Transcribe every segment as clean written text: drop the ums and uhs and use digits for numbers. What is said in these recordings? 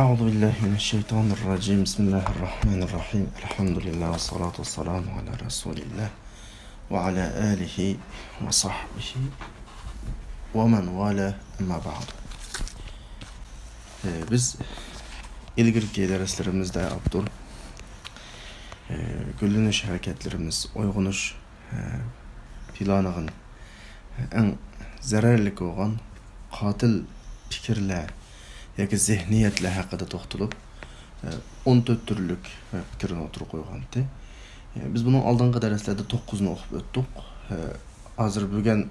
أعوذ بالله من الشيطان الرجيم بسم الله الرحمن الرحيم الحمد لله والصلاة والسلام على رسول الله وعلى آله وصحبه ومن والاه أما بعد. Biz ilgili derslerimizde Abdul gülünüş hareketlerimiz, oygunuş planının en zararlı olan katil fikirler yoki zihniyatlar haqida to'xtalib 14 turlik fikrini o'tirib qo'ygandi. Biz bunun oldingi darslarda 9ni o'qib o'tdik. Hozir bugun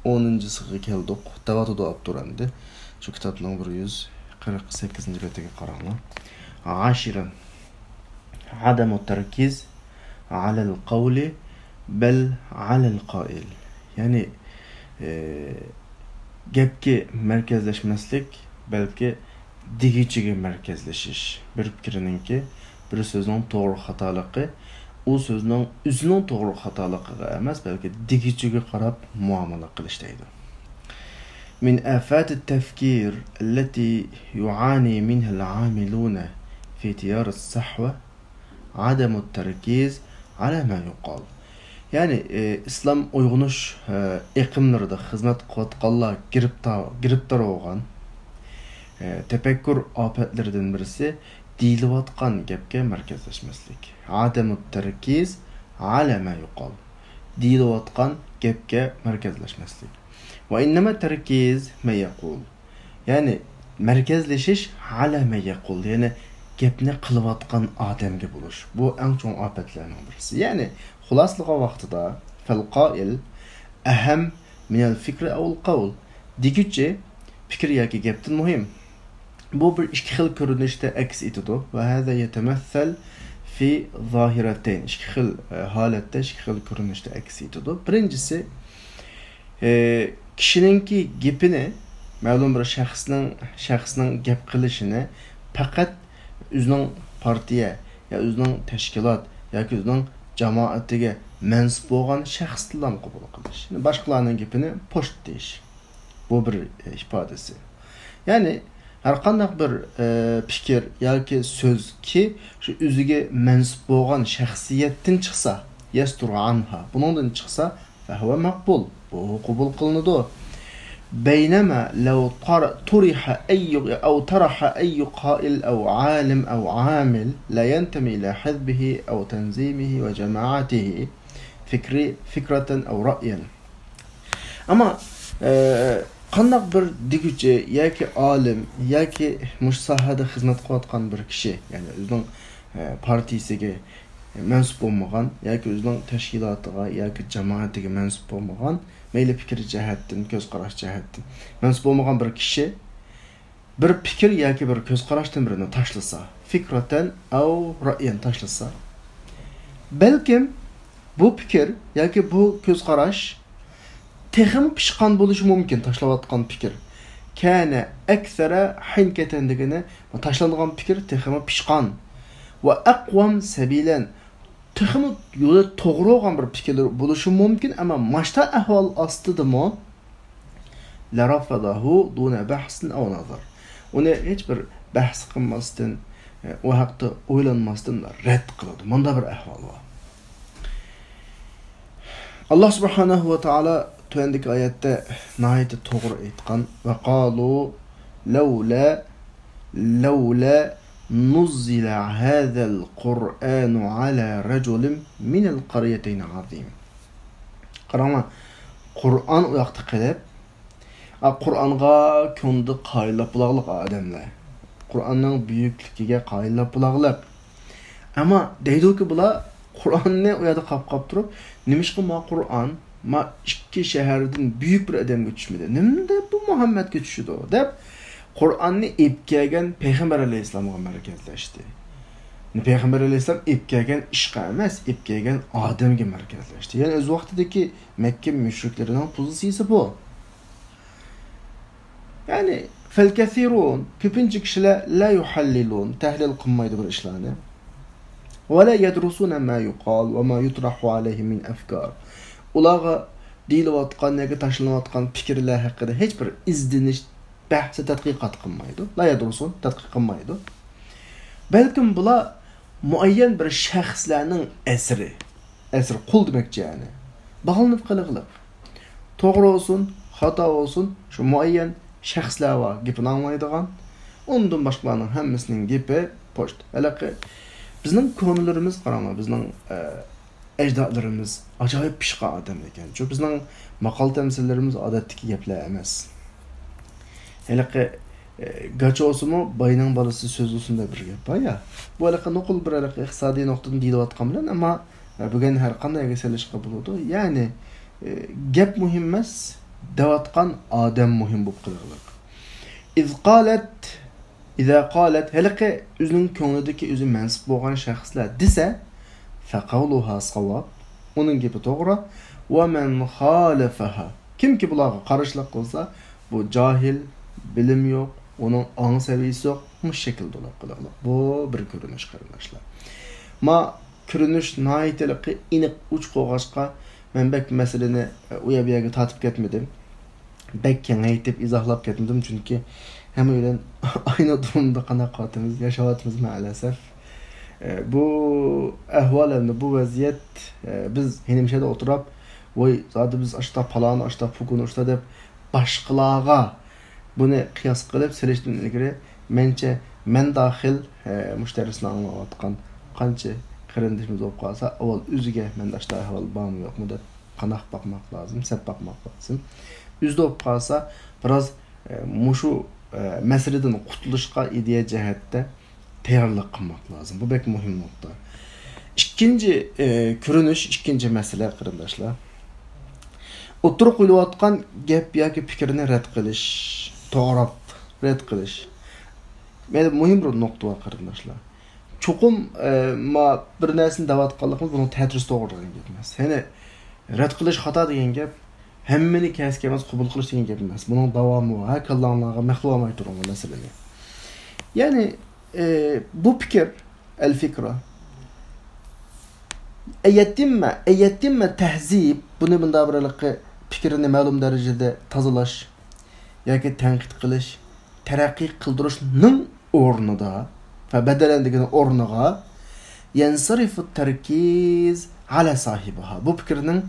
10-siga keldik. Davatuda olib turandi. Shu kitobning 148-betiga qaranglar. Ashiran adamu tarkiz ala al-qawli bal ala al-qail. Ya'ni gapga markazlashmaslik, balki degichiga markazlashish. Bir fikrininki bir so'zning to'g'ri xatoligi u so'zning o'zining to'g'ri xatoligiga emas, balki degichiga qarab muomala qilish deydi. Min afat at-tafkir allati yu'ani minha al-'amilun fi tiyar as-sahwa adam at-tarkiz ala ma yuqal. Yani İslam uyg'unish iqimlarida xizmat qilayotganlar giribdor bo'lgan tefekkür apetlerinden birisi deyilayotgan gapga markazlashmaslik. Adamut terkiz ala ma yuqal. Deyilayotgan gapga markazlashmaslik. Ve innama terkiz ma yaqul. Yani markazlashish ala ma yaqul. Yani gapni qilayotgan odamga bo'lish. Bu eng chong afetlarning birisi. Yani xulosaga vaqtida fal qail aham min al-fikr aw al-qawl. Degichi fikir yoki gapdan muhim. Bu bir iki xil ko'rinishda aks etadi va hada yetemessel fi zahiratain. İki xil holatda, iki xil ko'rinishda aks etadi. Birinchisi kishininki gapini, ma'lum bir shaxsning gap qilishini faqat o'zining partiya ya o'zining tashkilot yoki o'zining jamoatiga mansub bo'lgan shaxs bilan qabul qilish. Boshqalarning gapini post deyish. Bu bir ifodasi. Yani her qanday bir fikir yoki so'z ki shu o'ziga mansub bo'lgan shaxsiyatdan chiqsa, yastur anha, bundan chiqsa, fa huwa maqbul, bu qabul qilinadi. Baynama law turiha ay qa'il aw alim aw amil la yantami ila hizbihi aw tanzimihi ve cemaatihi fikratan aw ra'yan. Ama qandaq bir degichi yoki olim yoki mush sohada xizmat qilayotgan bir kishi, ya'ni o'zining partiyasiga mansub bo'lmagan yoki o'zining tashkilotiga yoki jamoatiga mansub bo'lmagan, mayli fikr jihatdan, ko'z qarash jihatdan mansub bo'lmagan bir kishi bir fikr yoki bir ko'z qarashdan birini tashlasa, fikratan aw ra'yan tashlasa, balkim bu fikr yoki bu ko'z qarash texim pishqan bo'lishi mumkin. Tashlayotgan fikr kana aksara hinkatan degani tashlangan fikr texim pishqan va aqwam sabilan texim yo'li to'g'ri bo'lgan bir fikr bo'lishi mumkin, ammo mashta ahvol ostidami la rafadahu duna bahsin aw nazar. Uni hech bir bahs qilmasdan, u haqda o'ylanmasdan rad qiladi. Bunda bir ahvol bor. Allah subhanahu va taolo Tüendeki ayette nahayet doğru etkan ve qalu lawla nuzzila hadal Qur'anu ala raculin min al qaryatin azim. Qarama Qur'an uyaqta qilib, Qur'anga ko'ndi qaylab bulaqliq adamlar. Qur'anning buyukligiga qaylab bulaqliq. Ama deydi ki bular Qur'anni uyada qap turib, nimishqa ma Qur'an ma ikki shahardan büyük bir adamga tushmadi. Nimda bu Muhammadga tushdi deb Qur'onni epkagan Payg'ambar alayhisolamga markazlashdi. Payg'ambar alayhisolam epkagan ishqa emas, epkagan odamga markazlashdi. Ya'ni o'z vaqtidagi Makka mushriklarining pozitsiyasi bu. Ya'ni fal kathirun ko'pincha kishilar la yuhallilun, tahlil qilmaydi bir ishlarni. Va la yadrusuna ma yuqal va ma yutrahu alayhi min afkar. Ularga deyilayotgan yoki tashlanayotgan fikrlar haqida hech bir izdinish bahsi tadqiqot qilmaydi. Laya dursun, tadqiq qilmaydi. Balkim bular muayyan bir shaxslarning asri qul demekçi yani. Bağlanıp qılıqlıq. Toğru olsun, xata olsun, şu muayyan shaxslar var, gepini anlaydigan. Ondan başqalarının hammasının gepi poşt. Əlaqə bizning konularimiz qarama, bizning ecdadlarımız acayip pişqa adam ekan. Çünki bizning maqal temsillerimiz odatdagi gaplar emas. Əlaqə gacha olsunmu, bayının balası söz olsun da bir gap ya. Bu əlaqə noqul bir əlaqə iqtisadi noqtadan deyilayotgan bilan, amma bugün her qanday selish qabuludu. Yani gap muhim emas, davatqan adam muhim bo'lib qoladi. İza qalat halqa özünün ko'nglidagi o'zi mansub bo'lgan shaxslar desa, faqawluha sawab. Onun gapi to'g'ri. Va man khalafaha. Kimki bularga qarashliq qilsa, bu jahil, bilim yo'q, onun ong saviyasi yo'q, bu shaklda bo'lib qoladi. Bu bir ko'rinish qarindoshlar. Ma ko'rinish noyatliqi iniq uch qo'g'ashqa men bek masalani u yerga tatib ketmedim. Bek kengaytib izohlab ketdim chunki hem öyle aynı durumda qanaqatimiz yaşayatımız maalesef. Bu ahvalında bu vaziyet biz henimşede oturup voy zaten biz aşta palan aşta pukun aşta deb başqalarga bunu qiyas qilib selishdan ilgari menche men dahil müşterisini anlayotgan qancha qirindishimiz bo'lib qolsa avval o'ziga menda aşta ahval bormi yo'qmi deb qanaq bakmak lazım, sep bakmak lazım. O'zida bo'lib qolsa biraz mushu meseleden qutuluşqa ideya jihatda tayyorlik qilmoq lazım. Bu bek muhim nokta. İkinci ko'rinish, ikkinchi masala qarindoshlar. O'tirib qo'yilayotgan gap yoki fikrni rad qilish, to'g'rab rad qilish. Meni muhim bir nokta bor qarindoshlar. Cho'qim ma bir narsani da'vat qilganimiz buni ta'tiris to'g'ri degan gap emas. Ya'ni rad qilish xato degan gap hemmeni keskemas qabul qilish degan gap emas. Buning davomi va kallanlarga mahlulamay turgan masala. Yani bu fikir, el fikra eyyettimme tehzib, bunu bunda birlikte fikrini ma'lum derecede tazalash yoki tanqid qilish, taraqqiy qildirishning o'rnida va badalandigini o'rniga yansarifu tarkiz ala sahibiha. Bu fikirning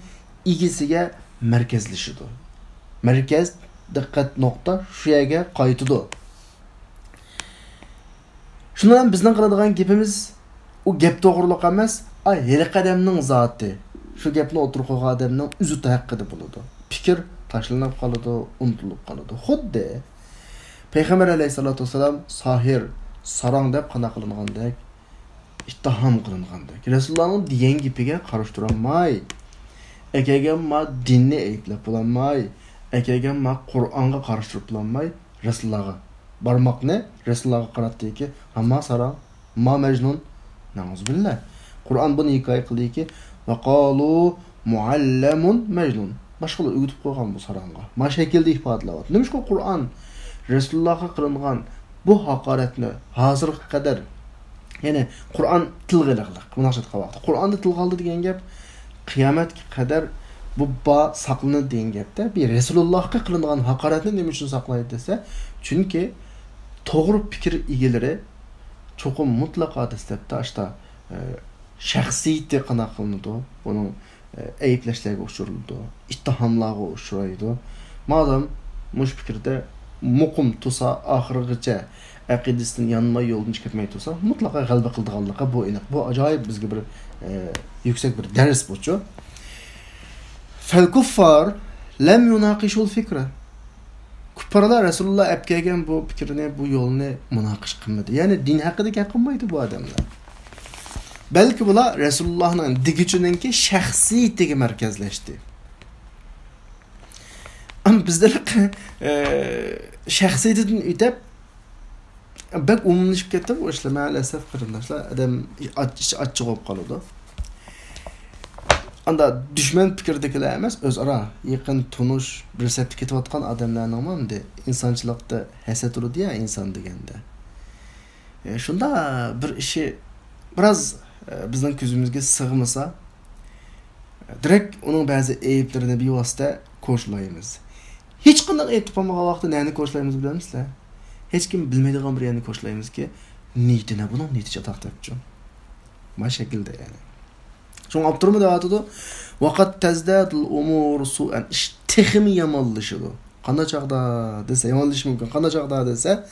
egisiga merkezleşidir. Merkez dikkat nokta şu yerga qaytidi. Şundan bizning qiladigan gapimiz u gap to'g'riliq emas, hali qadamning zoti. Shu gapni o'tirib qo'ygan odamning o'zi haqqida bo'ladi. Fikr tashlanib qoladi, unutilib qoladi. Xuddi Payg'ambar alayhisolatu vasallam sahir, sarang deb qana qilingandek, ittihom qilingandek. Rasulullohning degan gapiga qarshi turolmay, Ekegen ma dinni eyplep bulanmay, ekegen ma Kur'an'a karıştırıp bulanmay, Resulullah'a. Barmak ne? Resulullah'a qarattı ki, amma sarang, ma mecnun, na'uzubillah. Kur'an bunu hikaye kıldı ki, ve qalu muallemun mecnun. Başkalı ügütüp koygan bu saranga. Ma şekilde ifadelavat. Demiş ki Kur'an, Resulullah'a kılıngan bu hakaretini hazır kadar, yani Kur'an tılgılıqlık, münasibet qavaqtı. Kur'an'da tılgıldı degen gap, Kıyametga kadar bu ba saqlanadi degan gapda bir Resulullahga qilingan haqoratni nima uchun saqlaydi desa, chunki to'g'ri fikr egalari cho'qim mutlaqo dastlabda ashta shaxsiyati qana qilinadi, uning ayblashlarga uchiriladi, ittihomlarga uchraydi. Madam mush fikrda muqim tursa, oxirigacha aqidasidan yanmay yo'ldan chiqmay tursa, mutlaqo g'alaba qildiganligi bu aniq. Bu ajoyib bizga bir yüksek bir ders buçu. Fel kuffar lem yunaqishul fikra. Kuffarlar Resulullah epkegen bu fikrini, bu yolunu munaqish qilmadi. Yani din haqida gap qilmaydi bu odamlar. Belki bular Resulullahning digichininki shaxsiyatiga markazlashdi. Ama bizlar shaxsiyatidan o'tib bak umumlashib ketdi bu ishlar maalesef qarindoshlar. Adam achchiq bo'lib qoladi. Anda düşman fikirdekiler emas, özara yaqin tunush bir septi ketayotgan odamlarning hamda insonchilikda hasad uradi ya inson deganda. Shunda bir ishi biraz bizning ko'zimizga sig'masa, direkt uning ba'zi ayblarini bevosita qo'shlaymiz. hech qanday aytib olmagan vaqtda neni ko'rishlaymiz bilamizlar? Hech kim bilmaydigan bir yerni ko'rishlaymizki, niyatini buning niyati chatoq debchi. Ma şekilde yani. Şoň Abdurrahman däwatdy. Waqat tazdadul umur su'an. İş texmi yamanlaşydy. Qanda çağda dese yamanlaşı mümkün. Qanda çağda dese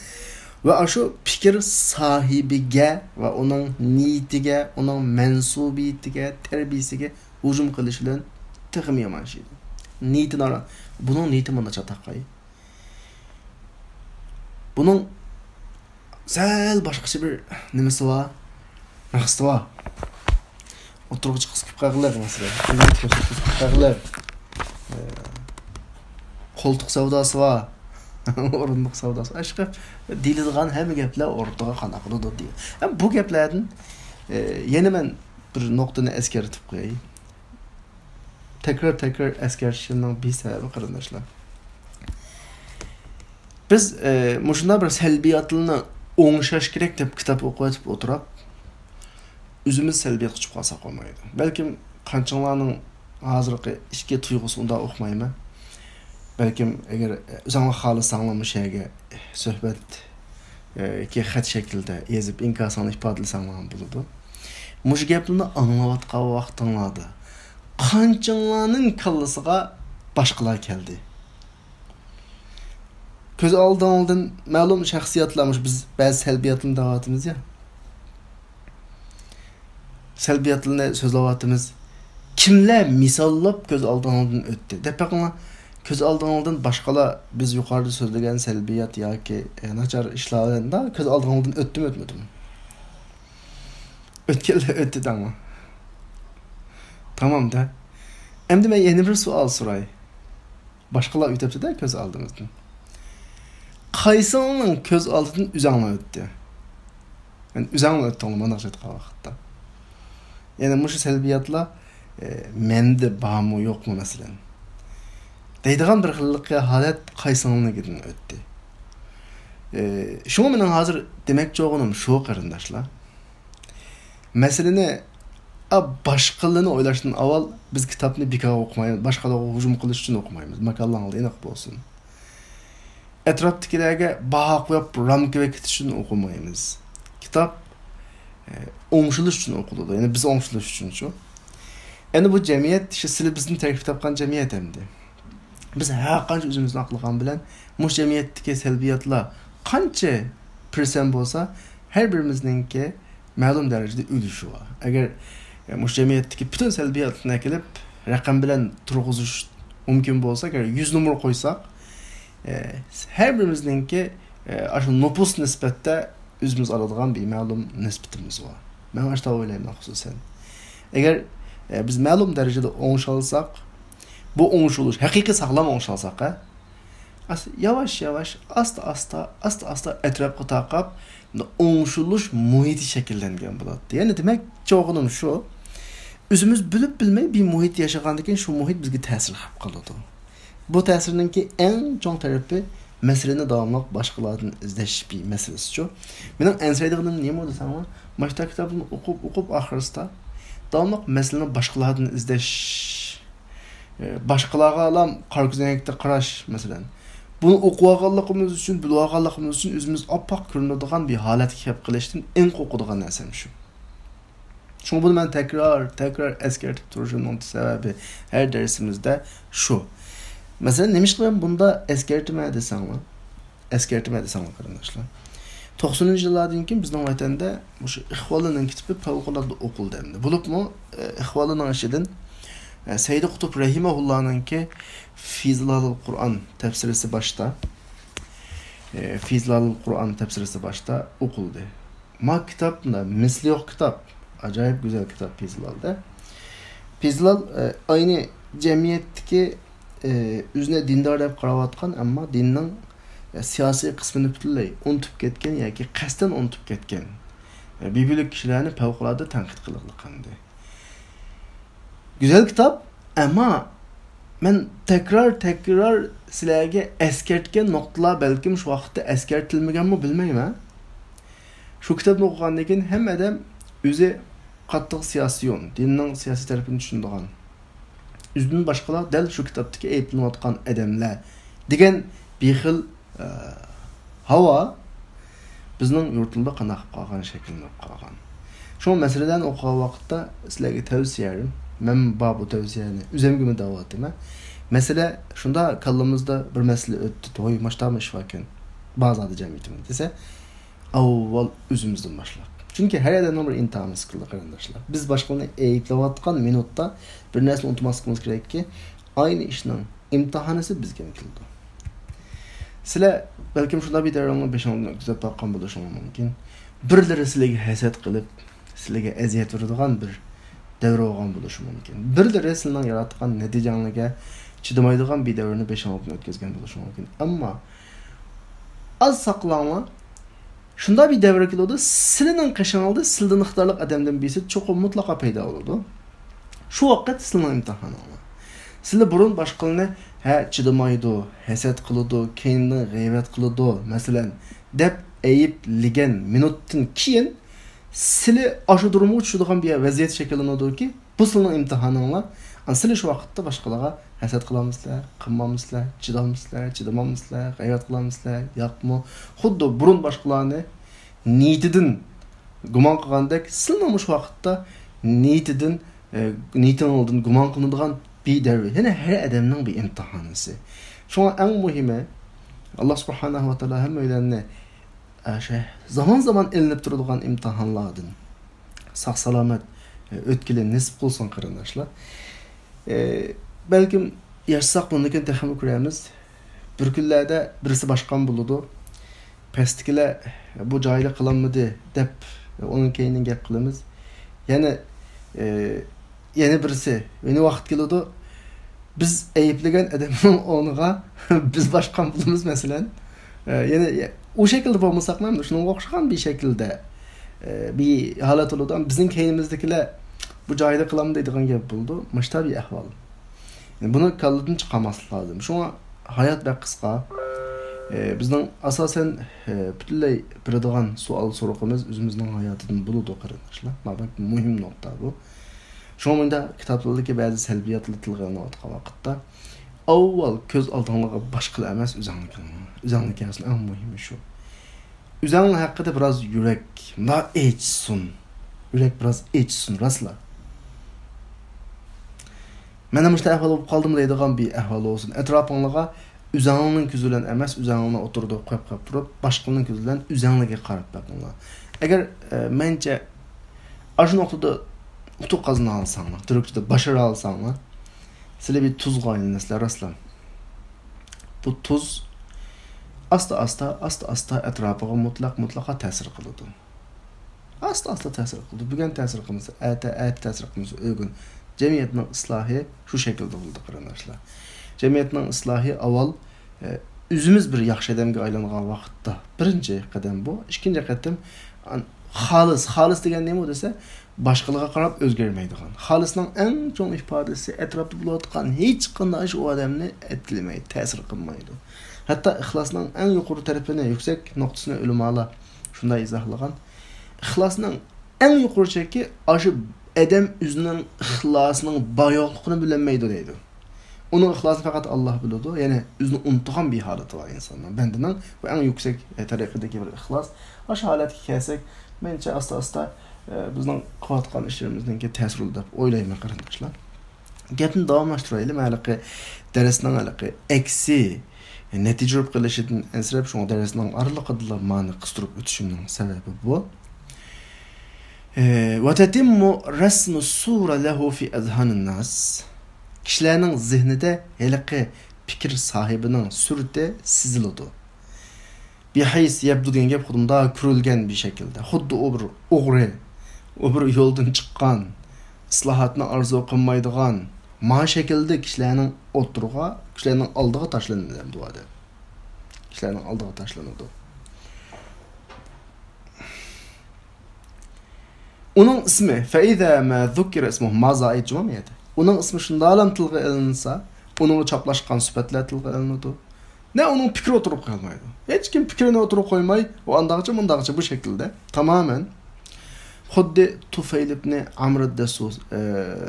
ve aşu fikir sahibiga ve onun niyetiga, onun mensubiyetiga, terbiyesiga hujum qilish bilan texmi yamanlaşydy. Niyetini ara. Bunun niyeti manda çataqay. Bunun sel başqaça bir nimesi var. Maqsadi var. Oturğucu qız kip qaqlar mesela. Qaqlar. Koltuk savdası var. Orunluq savdası. Aşkı dilizgan hem gepler ortaga qanaqlıdı diye. Hem bu geplerden yeni men bir noktani eskertip qo'yay. Tekrar eskertishimning bir sebebi qarindoshlar. Biz mushunda bir salbiyatlarni o'ngshash kerak deb kitob o'qib o'tirib, özümüz salbiyat qilib qolsa qolmaydi. Balkim qanchalarning hozirgi ishga tuyg'usi unda o'qmaymi. Balkim agar o'zingga xohlasanglar shayga suhbat ki xat shaklida yozib inkosini ifodalasanglar bo'ladi. Mush gaplarni anglayotgan vaqtinglarda qanchalarning kallasiga boshqalar keldi. Ko'z oldindan ma'lum shaxsiyatlarmiz biz ba'zi salbiyatlarni davatimiz ya. Salbiyatlarni so'zlayotimiz kimlar misollab ko'z oldindan o'tdi. Depaqma ko'z oldindan boshqalar biz yuqorida so'zlagan salbiyat yoki nachar ishlardan ko'z oldindan o'tdimi? O'tdi tamam. Tamam da. Endi men yeni bir savol so'ray. Boshqalar o'tibdi-da ko'z oldimizdan. Qaysining ko'z oldidan o'zingni o'tdi? Men o'zingni o'tdim mana shu vaqtda. Yani bu salbiyatlar mende barmı yok mu mesela? Deydiğim bir xillikka halat qaysiňligidan ötdi. Şunu menen hazır demek çoğunum şu qarindaşlar. Meseleni başqalarını oylaşdan avval biz kitapni bika okumaymiz, başqalarga hujum qilish uchun okumaymiz. Makallarni aniq bo'lsin. Etrafdagilarga baho qo'yib ramka bekitish uchun okumaymiz. Kitap oňşuluş üçün okuldu. Yani biz oňşuluş üçün şu. Yani bu cemiyet işte sizler bizim terkip tapkan cemiyet emdi. Biz her qancha özümüzün aqlygan bilen bu cemiyetdeki selbiyatlar qancha persen bolsa her birimizninki ma'lum darajada ülüşü var. Eğer bu cemiyetdeki bütün selbiyatlarni kelip raqam bilen turg'uzish mümkün bolsa, eğer 100 numara qo'ysak, her birimizninki aşu nüfus nisbetde özümüz aradığan bir ma'lum nisbetimiz var. Ben başta oylayman hususen. Eğer biz ma'lum derecede oňşalsak, bu oňşuluş haqiqiy sağlam oňşalsak, yavaş asta etrafga taqap oňşuluş muhiti şekillengen boladi. Yani demek çoğunum şu, özümüz bilip bilmey bir muhit yaşagandan şu muhit bizge täsir qilib qoladi. Bu täsirininki en çoň tarafi meseleni davamlıq başqalardan izleş bir meselesi şu. Benim enseydiğim neyim oldu sana? Maçta kitabını okup ahırısta davamlıq meseleni başqalardan izleş. Başqalarga alam qargızenekte qaraş meselen. Bunu okuwağanlığımız üçün, bilwağanlığımız üçün özümüz apaq görünadigan bir halat kelip qilishdan en qo'rqadigan narsam şu. Şunu bunu ben tekrar eskertip duruşumның sebebi her dersimizde şu. Mesela nemiş qilem bunda eskertime desanglar qarindoshlar. 90-njy ýyllardan keyin bizning vatanda şu ihwalanyň kitibi fawqulada okuldy endi. Bulupmu ihwalanyň işinden Seyyid Qutb rahimahullah'nınki Fizlalul Kur'an tefsirisi başta. Fizlalul Kur'an tefsirisi başta okuldu. Ma kitapında misli yok kitap. Acayip güzel kitap Fizlal'da. Fizlal aynı cemiyetteki üzüne dindar dep qaravatqan, amma dinning siyosiy qismini butunlay unutib ketgan yoki qasdan unutib ketgan bibilik kishilarni favqulodda tanqid qilgandi. Güzel kitap ama men tekrar sizlarga eskertgan noktalar balkim şu vaqtda eskertilmaganmi bilmayman. Şu kitapni o'qigandan keyin hamma odam o'zi qattiq siyosiyon, dinning siyosiy tarafini tushunadigan. Üzünün başqalar dal şu kitapdaki ayıplanayotgan adamlar degan bexil havo bizning yurtimizda qanaq qolgan shakllanib qolgan. Shu masaladan o'qigan vaqtda sizlarga tavsiyam, men bu tavsiyani o'zimga da'vatim. Mesele şunda kallamızda bir mesele öttü. Toy maçta mı iş varken bazı adı cemiyetimde dese avval özümüzden başlar. Çünkü her yerden bir imtihanımız kıldı arkadaşlar. Biz başkalarını eğitlewatkan minutta bir nesle unutmazmamız gerek ki aynı işin imtihanısı bizge kıldı. Sizler belki şunda bir devranla 5-10 güzel bakkan buluşum mümkün. Birileri sizlerge haset kılıp sizlerge eziyet verdiğin bir devre olgan buluşum mümkün. Birileri sizden yaratkan neticanlığa çıdamaydıgan bir devrini 5-10 gün ötközgen buluşum mümkün. Ama az saklanma şunda bir devre kilodu. Silinin kaşan aldı. Silden ıhtarlık adamdan birisi çok mutlaka peyda olurdu. Şu vakit silinin imtihanı oldu. Sili burun başkalarına çıdamaydı, heset kılıdı, kendinden gıybet kılıdı. Mesela dep eyip ligen minutun kiyin sili aşı durumu uçuduğun bir vaziyet şekilleniyordu ki bu silinin imtihanı sili şu vakitte başkalara haset kılamızlar, kınmamızlar, çıdamamızlar, gayret kılamızlar, yapma. Xuddi burun başkalarını niyetidin guman kılgandek, silin şu vakitte niyetin olduğunu guman kılındıgan bir devre. Yani her adamın bir imtihanısı. Şu an en mühimi Allah subhanahu wa ta'ala hem öyle zaman zaman elinip durduğun imtihanlardan sağ salamet ötkili nisip olsun kardeşler. Belki yaşsak bundan tehemmül kurayımız. Bir günlerde birisi başkan buludu. Pestikile bu cahili kılanmadı dep onun keyinin gep kılımız. Yani yeni birisi yeni vakit geliyordu. Biz eyipligen adamın onuğa biz başkan bulumuz mesela. Yani o şekilde bulmasak mı? Şunun okşakan bir şekilde bir halat oldu ama bizim keynimizdekiler bu cahili kılanmadıydıgan gep buldu. Mışta bir ahval. Yani bunu kalıdın çıkaması lazım. Şuna hayat ve kıska. Bizden asasen bütünley biradigan sual soruqımız özümüzün hayatının buludu qardaşlar. Bak mühim nokta bu. Şonda kitaplardaki bazı selbiyatlı tilgani atqa vaqtda avval köz aldığınlığa başqa emas özanlık yazın en mühimi şu. Özanlık haqqında biraz yürek ma içsin. Yürek biraz içsin rasla. Mənim işte ahval olub qaldım deydigan bir ahval olsun. Etrafınlığa üzanlığın küzülen emas üzanlığına oturdu qoyub durub başqanın küzülen üzanlığa qarab baxınlar. Əgər məncə aşı noktada utuq qazını alsanlar, Türkçədə başarı alsanlar, sizə bir tuz qaynınızlar rastlan. Bu tuz asta ətrafığa mutlaqa təsir qılıdı. Asta təsir qıldı. Bugün təsir qılması, ət təsir qılması uygun. Cemiyetinin ıslahı şu şekilde oldu arkadaşlar. Cemiyetinin ıslahı aval üzümüz bir yaxşı adamga aylanğan vaqtda birinci qadam bu, ikinci qadam xalis degan nima desa başqalarga qarab özgermeydigan. Xalisning en çoğun ifadesi etrafda bulayotgan hech qanday ish o adamni etkilemaydi, ta'sir qilmaydi. Hatta ixlosning en yuqori tarafini, yüksek noktasini ulamalar shunday izohlagan. İxlosning en yuqori cheki aşı adam özünün ixlasının bayoqluğunu bilinmeydi deydi. Onun ixlasını fakat Allah biliyordu. Yani özünü unuttuğan bir halatı var insanlar. Bendinden bu en yüksek tarikideki bir ixlas. Aşı halatı kelsek, bence asta bizden qıvatqan işlerimizden təsir oldu. Oylayım arkadaşlar. Gapni davamlaştırayım. Əlaqə dərsdən əlaqə eksi netice qilishidin ensirab şuna dərsdən aralaqıdla mani qıstırıb ötüşümün səbəbi bu. وَتَتِمُّ رَسْمُ الصُّورَ لَهُ فِي أَذْهَانِ النَّاسِ Kişilerin zihninde helqi fikir sahibinin sürüde sizilidu. Bir hays yabdu degan gap xuddi daha kurulgan bir şekilde. Xuddi o'g'ri, bir yoldan chiqqan, islohotni arzu qilmaydigan ma şekilde kişilerin o'tirg'a, kişilerin oldiga tashlanadi bu odam. Kişilerin oldiga tashlanadi. Onun ismi فَإِذَا مَا ذُكِّرَ اسمه مَازَائِدْ cumamiyeti. Onun ismi şundalam tilga ilinsa, onun çaplaşkan sübetler tilga ilinadi. Ne onun fikri oturup kalmaydı. Hiç kim fikrine oturup koymay, o andağıcı mındağıcı bu şekilde tamamen xuddi Tufayl ibn Amr ad-Dusi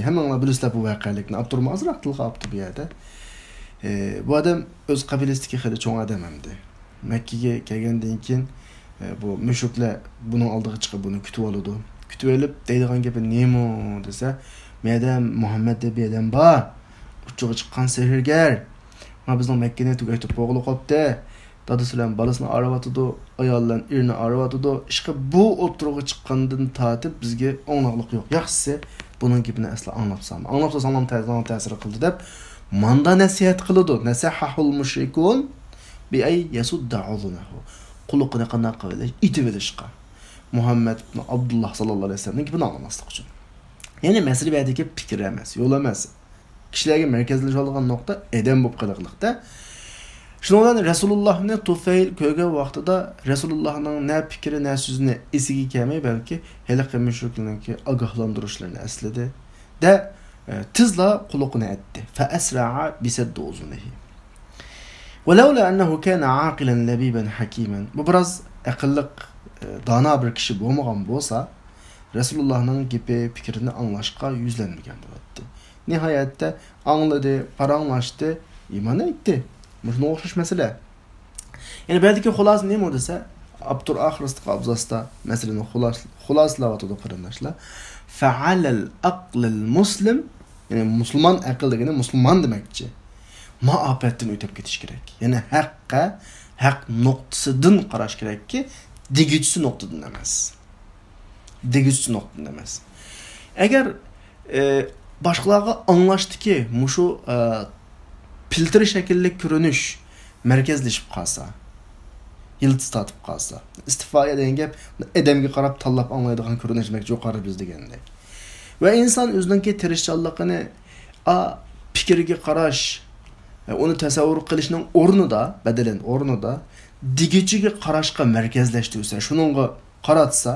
hemen ona bilisler bu vakalikni. Abdurrahman azraq tilga aptı bir yerde. Bu adam o'z qabilasidagi xili cho'ng odam hamdi. Makkaga kelgandan keyin bu mushuklar buning oldiga chiqib buni kutib oladi. Kutib olib deydigan gapi nima desa, "Madam Muhammad deb adam bor. Uchiga chiqqan sehrgar. Ma bizning Makkani tugatib qo'g'li qopdi. Dadasi bilan balasini aravatidi, ayollar erini aravatidi. Ishqi bu o'tirg'i chiqqandan tortib bizga o'ng'liqlik yo'q. Yaxshisi buning gapini asla anglabsam. Anglabsam ta'sir qildi deb manda nasihat qiladi. Nasahahul mushrikun bi ay yasuddu'unahu. Quluqni qanday qilish, itib olishqa. Muhammad ibn Abdullah sallallohu alayhi vasallamning gapini anglamaslik uchun. Ya'ni masala bu yerdagi fikr emas, yo'l emas. Kishilarga markazlashadigan nuqta edam bo'lib qolganlikda. Shundan Rasulullohni Tufayl ko'rgan vaqtida Rasulullohning na fikri, na so'zini esiga kelmay, balki haliqi mushriklarning ogohlantirishlarini aslida da tizla quluqni aytdi. Fa asra'a bisadd uzunihi. Walawla annahu kana aqilan labiban hakiman. Bu biroz aqlliq dana bir kishi bo'lmagan bo'lsa, Rasulullohning gapi, fikrini anglashga yuzlanmagan bo'ladi. Nihoyatda angladi, paranglashdi, iymon etdi. Buna o'xshash masala. Ya'ni bulardagi xulosa nima desa, Abdur Axrisda qabzasida masalani xulosalayotdi qarindoshlar. Fa'alal aqlil muslim, ya'ni musulmon aql degani musulmon demakchi. Muhabbatdan o'tib ketish kerak. Ya'ni haq nuqtasidan qarash kerakki, degichisi nuqtadan emas. Degichisi nuqtadan emas. Agar boshqalarga anglashdiki, mushu filtre şekilli ko'rinish markazlashib qolsa, yıldız tatib qolsa, istifoya degan gap odamga qarab tanlab anglaydigan ko'rinishmak yuqori biz degandek. Va inson o'zining tirishchanligini fikriga qarash, uni tasavvur qilishning o'rnida, badalan o'rnida digichiga qarashga markazlashtirsa, shuningga qaratsa,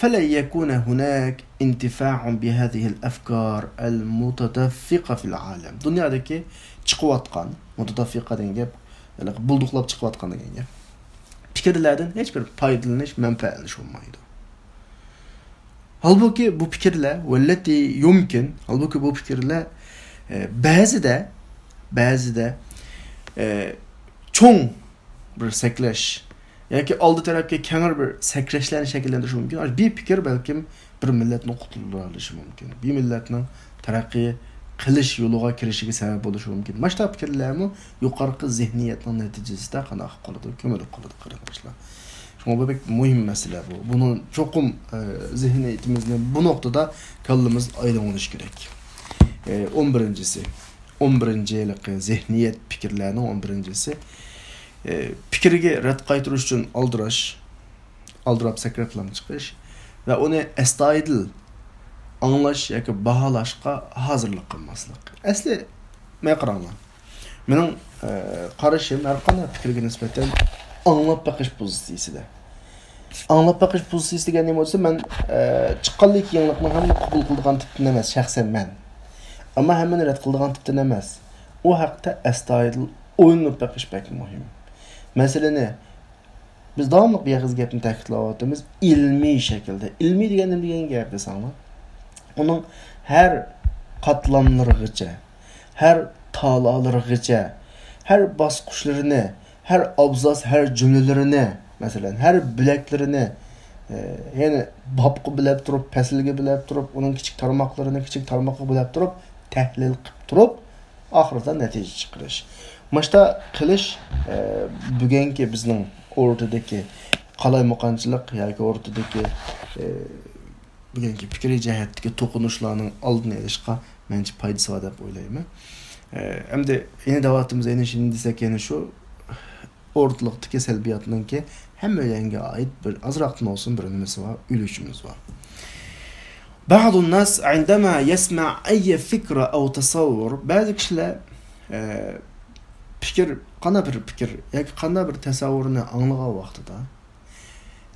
فلا يكون هناك انتفاع بهذه الأفكار المتدفقة في العالم. Dünyadaki çıkıvatkan, mutadafika degan gap, bulduqlab çıkıvatkan degan gap. Fikirlerden hiçbir faydalanish, menfaatlanish olmaydı. Halbuki bu fikirler, velleti yumkin, halbuki bu fikirler bazıda çoğun bir seklash yoki oldi tarafga kengir bir sakrashlarni shakllantirishi mumkin. Bir fikr balkim bir millatni qutuldirishi mumkin. Bir millatning taraqqiy qilish yo'liga kirishiga sabab bo'lishi mumkin. Mana shu fikrlarmi yuqorqi zihniyatning natijasida qanday qoladi, ko'milib qoladi qarindoshlar. Shunga bu bek muhim masala bu. Buni cho'qim zihniyatimizni bu nuqtada kallamiz aylanish kerak. 11-si 11-yillik zihniyat fikrlarining 11-si fikriga rad qaytirish uchun aldirab sakratlam chiqish va uni astoydil anglash yoki baholashga hozirlik qilmaslik. Asli men qaranglar. Mening qarashim har qanday fikrga nisbatan anglab baqish pozitsiyasida. Anglab baqish pozitsiyasi degan nima bo'lsa, men chiqqanlik yangilikni hamma qabul qiladigan tipdan emas, shaxsan men. Ammo hammani rad qiladigan tipdan emas. U haqda astoydil o'ylanib baqish bek muhim. Meseleni biz davamlı bir yağız gapni ta'kidlayapmiz, ilmiy shaklda. Ilmiy degan gap desanglar, onun her qatlamlarigacha, her talalarıgacha, her basqıçlarını, her abzas, her cümlelerini, mesela her bileklerini, yani babqı bilib turib, pasilga bilib turib, onun kichik tarmoqlarini kichik tarmoqqa bilib turib, tahlil qilib turib, oxirida natija chiqarish. Maşta qilish bugungi bizning o'rtadagi qalaymoqonchilik yoki o'rtadagi bugungi fikriy jihatdagi to'qinishlarning oldini olishga mencha foydasi bor deb o'ylayman. Endi yeni davatimiz shuni desak, yana shu o'rtalikdagi salbiyatninki hammalarga oid bir azroqdan olsun bir nimasi bor, ulushimiz bor. بعض الناس عندما يسمع أي فكرة أو تصور بعض kişiler fikir, qana bir fikir yoki qana bir tasavvurni anglagan vaqtida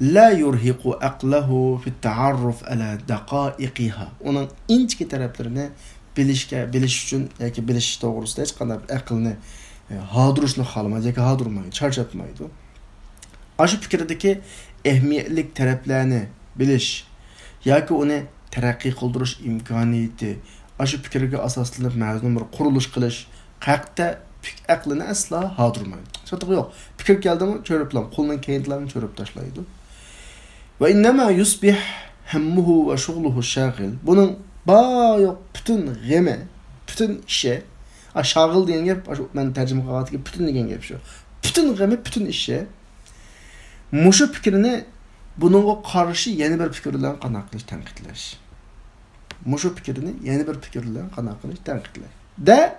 la yurhiqu aqlahu fi at-ta'arruf ala daqa'iqiha. Onun inchki taraflarini bilish uchun yoki bilish to'g'risida hech qanday aqlni hadirishni xohlamaydi yoki hadirmaydi, charchatmaydi. Aşı fikrdagi ehmiyetlik taraflarni bilish yoki uni taraqqiy qildirish imkoniyati, aşı fikirge asaslanıp ma'zun bir quruluş qilish haqda aqlini asla hadırmaydı. Çatığı yok. Fikir geldi mi çörüplam, kulunun keyitlerini çörüp taşlaydı. Ve innema yusbih hammuhu ve şugluhu şagil. Bunun yok bütün gemi, bütün işe, şagil diyen gep, ben tercüme qilgan bütün degan gep şu. Bütün gemi, bütün işe muşu fikrini bununla karşı yeni bir fikir bilen qanaqlış tanqidlash. Muşu fikrini yeni bir fikir bilen qanaqlış tanqidlash. De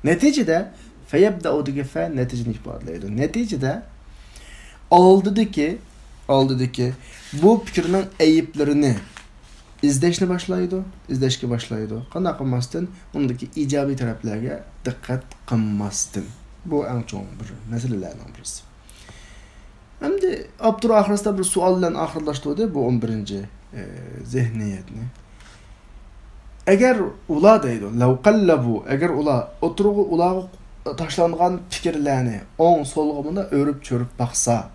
neticede feyebda'u digefe neticeni ifadaleydi. Neticede aldıdaki bu fikrinin eyiplerini izleşne başlaydı, izleşke başlaydı. Qanday qilmasdan undaki ijobiy taraflarga diqqat qilmasdan. Bu eng cho'ng bir masalalardan birisi. Endi Abdur ahirasida bir savol bilan oxirlashtirdi bu 11 zihniyatni. Agar ular deydi, law qallabu, agar ular taşlangan fikirlerini on solğumunda örüp çörüp baksa,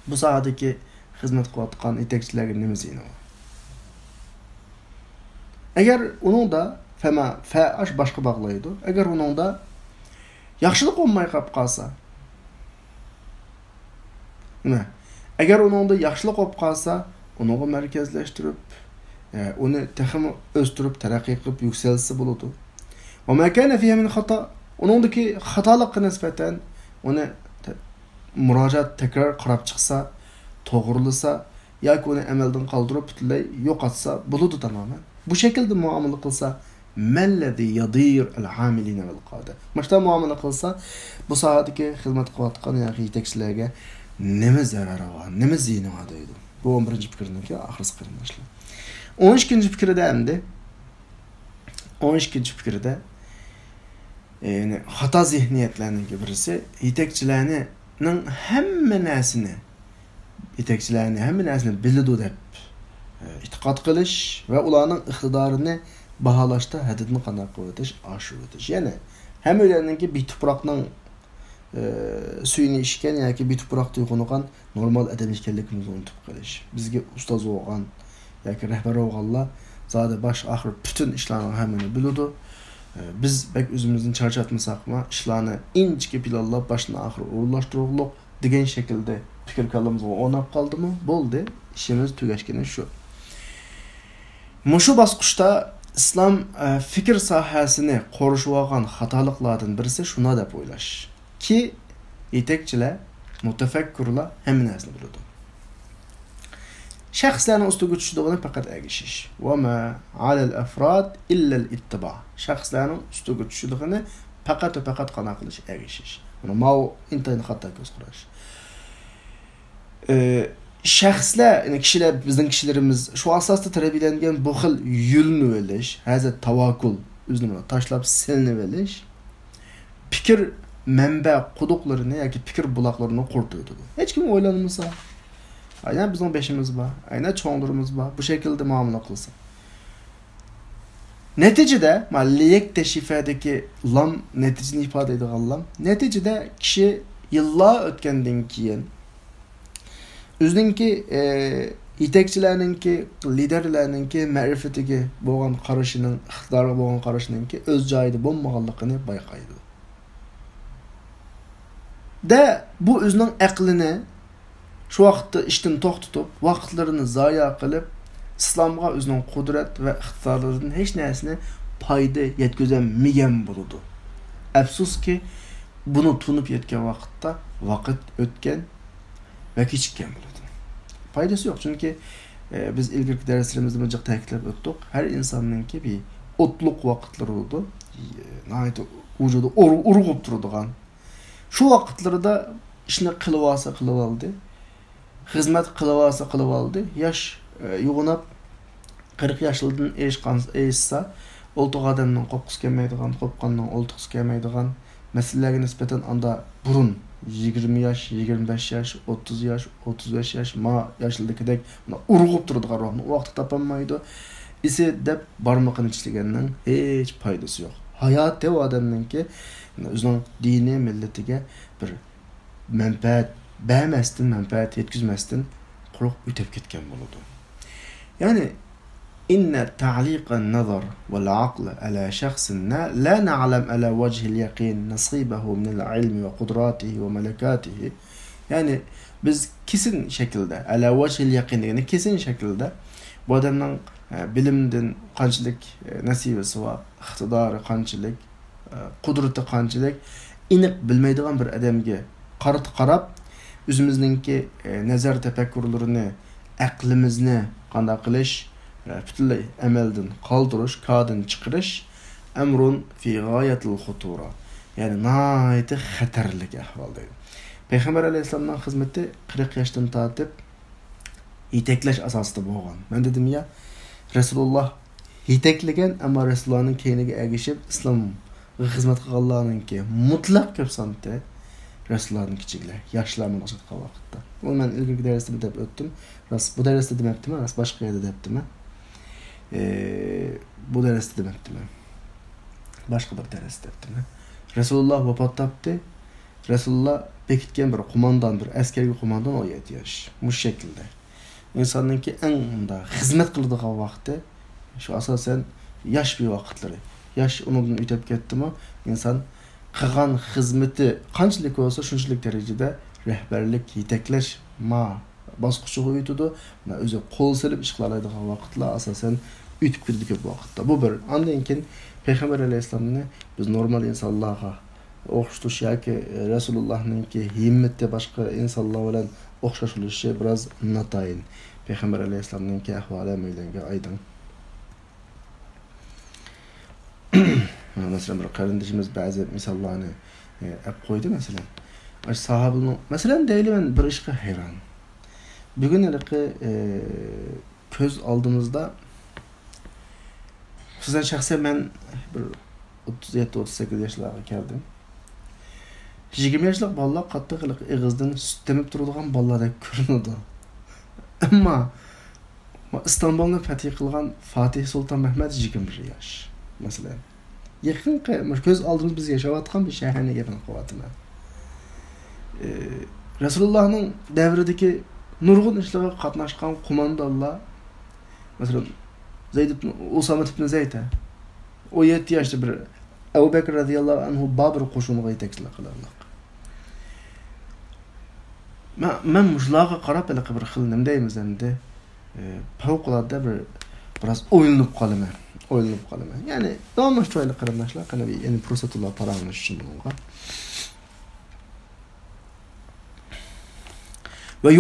bu sahadaki hizmet qilayotgan yetakchilarga nima ziyni? Agar uning da fa'ash boshqa bog'laydi, agar uning da yaxshilik olmay qolib qolsa, nima? Agar uning da yaxshilik olib qolsa, uni markazlashtirib, uni texmi o'stirib, taraqqiy qilib yukselsa bo'ladi. Va ma kana fiha min xata, uningdagi xatolikqa nisbatan uni murojaat tekrar qarab chiqsa, to'g'rilasa yoki uni amaldan qoldirib butunlay yo'qotsa bo'ladi tamamen. Bu şekilde muamele qilsa, mellezi yadir al-amilina vel qada. Başta muamele qilsa, bu sahadagi xizmat qilayotgan yoki yetakchilarga nima zarari var, nima ziyni var deydi. Bu 11 fikirniki oxirgi qarindoshlar. 12 fikirda endi 12 fikirda yani xato zihniyatlarning birisi yetakchilarning hamma narsani biladi deb itiqad qilish va ularning iqtidorini baholashda hadidni qanday qilib oshirib o'tish. Ya'ni hammalarninki bituproqning suyini ichgan yoki bituproqda uyg'ongan normal odam ekanligimizni unutib qolish. Bizga ustoz bo'lgan yoki rahbar bo'lganlar zodi bosh oxir bütün ishlarning hammani biladi. Biz bak o'zimizni charchatmasaqmi, ishlarni inchki planlab boshdan oxir o'rlashtirib degan shaklda fikr kalamizga o'nab qoldimi? Bo'ldi. İşimiz tugashgani shu. Mushu bosqichda islom fikr sohasini qorishib olgan xatoliklardan birisi shuna deb o'ylash ki yetakchilar, mutafakkirlar hamma narsani biladi. Shaxslarning ustiga tushishdigini faqat ergashish. Va ma 'alal afrod illa al-ittiba. Shaxslarning ustiga tushishdigini faqat qana qilish, ergashish. Buni Mao intayin xato ko'z qarash. Şəxslər, yəni kişilər, bizning kişilərimiz şu asasda tərbiyelengan bu xil yolunu bilish, hazır tavakkul, özünü taşlab silinib bilish, fikir mənbə quduqlarını yoki fikir bulaqlarını qurtuydu. Heç kim o'ylanmasa, aynan bizning beşimiz bor, aynan cho'ngdirimiz bor, bu şekilde muomala qilsa. Neticede, malliyek teşrifadagi lam neticeni ifade edigan lam, neticede kişi yıllar o'tgandan keyin Özünki yetakchilarninki, liderlarninki ma'rifatiga bo'lgan qarashining, iqtidorga bo'lgan qarashininki o'z joyida bo'lmaganligini bayqaydi. Da bu o'zining aqlini shu vaqtda ishdan to'xtatib, vaqtlarini zoya qilib, islomga o'zining qudrat va iqtidorlaridan hech narsani foyda yetkazolmagan bo'ladi. Afsuski, buni tunib yetgan vaqtda vaqt o'tgan ve kechikkan bo'ladi. Foydasi yo'q, chunki biz ilgirki darslerimizda buncha ta'kidlab o'tdik. Har insonninki bir o'tliq vaqtlari bo'ldi. Nəhayət vücudu urg'ib turadigan. Shu vaqtlarida ishni qilib oldi. Xizmat qilib oldi. Yosh yo'g'inab 40 yoshlardan eshsa, o'ltiq odamning qo'qqisi kelmaydigan, qo'qqanning o'ltiqisi kelmaydigan masalalarga nisbatan anda burun 20 yaş, 25 yaş, 30 yaş, 35 yaş, yaşlıdakidek urg'ib turadigan ruhni u vaqtda topolmaydi. Isi deb barmoqini tishlaganning hech foydasi yo'q. Hayot dev odamninki o'zining dini, millatiga bir manfaat bermasdan, manfaat yetkazmasdan quruq o'tib ketgan bo'ladi. Ya'ni inne ta'liqan nazar vel aql ala şahsin la na'lam ala vecihil yakin nasibehu minel ilmi ve kudratihi ve melekatihi. Yani biz kesin şekilde ala vecihil yakin yani kesin şekilde bu adamın bilimden qanchalik nasibasi var, iqtidori qanchalik, qudrati qanchalik aniq bilmaydigan bir odamga qarab o'zimizningki nazar tafakkurlarini, aqlimizni qanday qilish, butunlay amaldan qoldirish, koddan chiqarish amrun fi g'oyatil xutura. Yani nihoyatda xatarli ahvol deydi. Payg'ambar alayhissalomning xizmati 40 yoshdan tortib yetaklash asosida bo'lgan. Men dedim ya, Rasululloh yetaklagan, ammo Rasulullohning keyiniga ergashib islomga xizmat qilganlarningki mutlaq ko'p sonda Rasulullohning kichiklar, yoshlar munosabat qilgan vaqtda. Bunu men ilgirgi darsda deb o'tdim. Bu darsda demabdimi, boshqa yerda debdimi? Bu darsda demabdimi? Boshqa bir darsda debdimi? Rasululloh vafot topdi. Rasululloh bekitgan bir qo'mondon, bir askariy qo'mondon 17 yosh. Bu shaklda. İnsonningki eng unda xizmat qiladigan vaqti shu asosan yosh bir vaqtlari. Yosh undan o'tib ketdimi, inson qilgan xizmati qanchalik bo'lsa shunchalik darajada rahbarlik, yetaklash bosqichiga o'tadi. O'zi qo'l silib ish qiladigan vaqtlar asosan o'tib ketdi ko'p vaqtda. Bu bir. Ondan keyin Payg'ambar alayhisalomni biz normal insonlarga o'xshatish yoki Rasulullahninki himmati boshqa insonlar bilan o'xshashilishi biroz notayin. Payg'ambar alayhisalomninki ahvoli me'langa aydin. Mesela bir kardeşimiz bazı misallarını koydu mesela. Sahabenin mesela değil ben bir işe hayran. Bugün köz aldığımızda sizden şahsen ben bir 37-38 yaşlarına geldim. 20 yaşlık balla katlı kılık ağızdan süt demip durulgan ballarda görünüyordu. Ama İstanbul'un fetih kılgan Fatih Sultan Mehmet 21 yaş mesela. Yakın köz aldığımız biz yaşavatkan bir şehirine gelin kuvvetine. Resulullah'ın devredeki nurgun işlere katnaşkan kumandalar mesela Usame ibn Zeyd'e o 7 yaşlı bir Ebu Bekir radıyallahu anhu Babır koşunuğa yetekçilik kılarlar. Ben muşlağa qarab bir xil deymiz endi favqulodda biraz o'ylanib qolaman. Yani davomli chiroyli qarindoshlar, qana bir yani fursatlar paramlash uchun bunga. Ve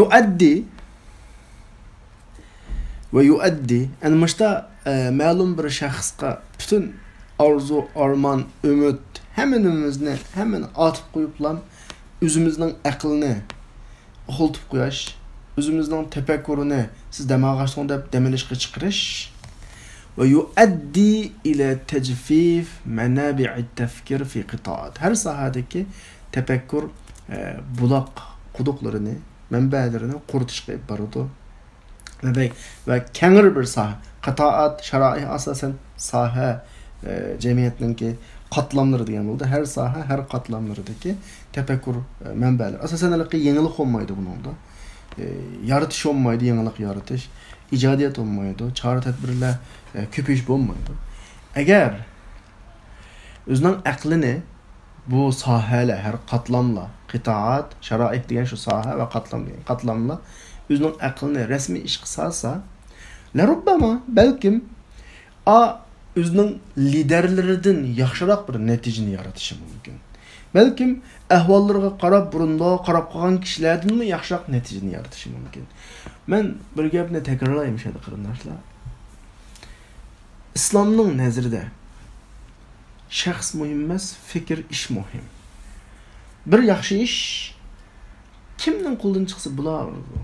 yuaddi en mashta ma'lum bir shaxsga bütün arzu, arman, ümit hemen atıp qo'yiblam o'zimizning aqlini xo'ltib qo'yash, o'zimizning tafakkurini siz damag'ashdan deb demilishga chiqarish ve yuaddi ila tajfif manabi'it tafkir fi qita'at. Her sahadaki tefekkür bulak quduqlarini, manbalarini quritishga olib boradi. Ve kengir bir saha, qita'at sharaiy asosan saha cemiyetninki katlamları degan bo'ldi. Her saha, her katlamlarındaki tefekkür manbalar. Asosan yenilik olmaydı bununda. Yaratış olmaydı, yenilik yaratış. İcadiyet olmaydı, çare tedbirler köpüş olmaydı. Eğer özünün aklını bu sahalar, her katlamla, qitaat, şaraih degan şu saha ve katlamla özünün aklını resmi iş kısasa, la rubbama belkim özünün liderlerinden yaxşıroq bir netijini yaratishi mumkin. Belkim ahvollarga qarab burundoq qarab qolgan kishilardan mi yaxshiroq netijani yaratishi mumkin. Men bir gapni takrorlayman shada qarindoshlar. İslamning nazarida shaxs muhim emas, fikr, ish muhim. Bir yaxshi ish kimning qo'ldan chiqsa bo'lardi.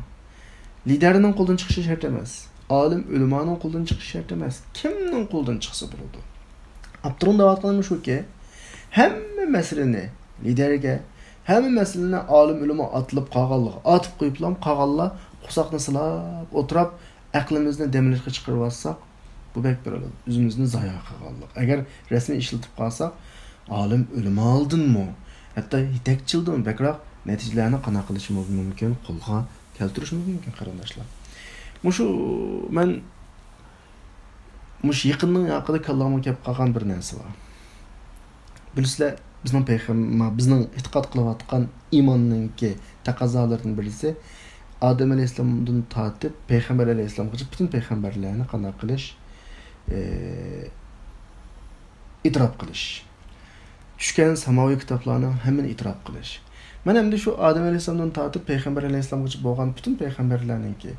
Liderining qo'ldan chiqishi shart emas. Alim ulamoning qo'ldan chiqishi shart emas. Kimning qo'ldan chiqsa bo'ladi. Abdurun davatqanim shuki, hamma masalani liderga, hamma masalani alim ulamo atılib qolganlar, atib qo'yiblam qolganlar qusoqni silab o'tirib aqlimizni demlashga chiqarib olsak, bu bek bo'ladi. O'zimizni zoya qilganlik. Agar rasmiy ishlatib qolsak, alim ulamo oldinmi, hatto yetakchildan bekroq natijalarni qana qilish mumkin, qo'lga keltirish mumkin qarindoshlar. Mushu men mush yaqinning haqida kallamga kelib qolgan bir narsa bor. Bilisizlar, bizning payg'ambar, bizning e'tiqod qilayotgan iymonninki taqozolardan birisi Adem alayhissalomdan tortib payg'ambar alayhissalomgacha butun payg'ambarlarni qanday qilish, itrof qilish. Tushgan samoviy kitoblarning hammani itrof qilish. Mana endi shu Adem alayhissalomdan tortib payg'ambar alayhissalomgacha bo'lgan butun payg'ambarlarningki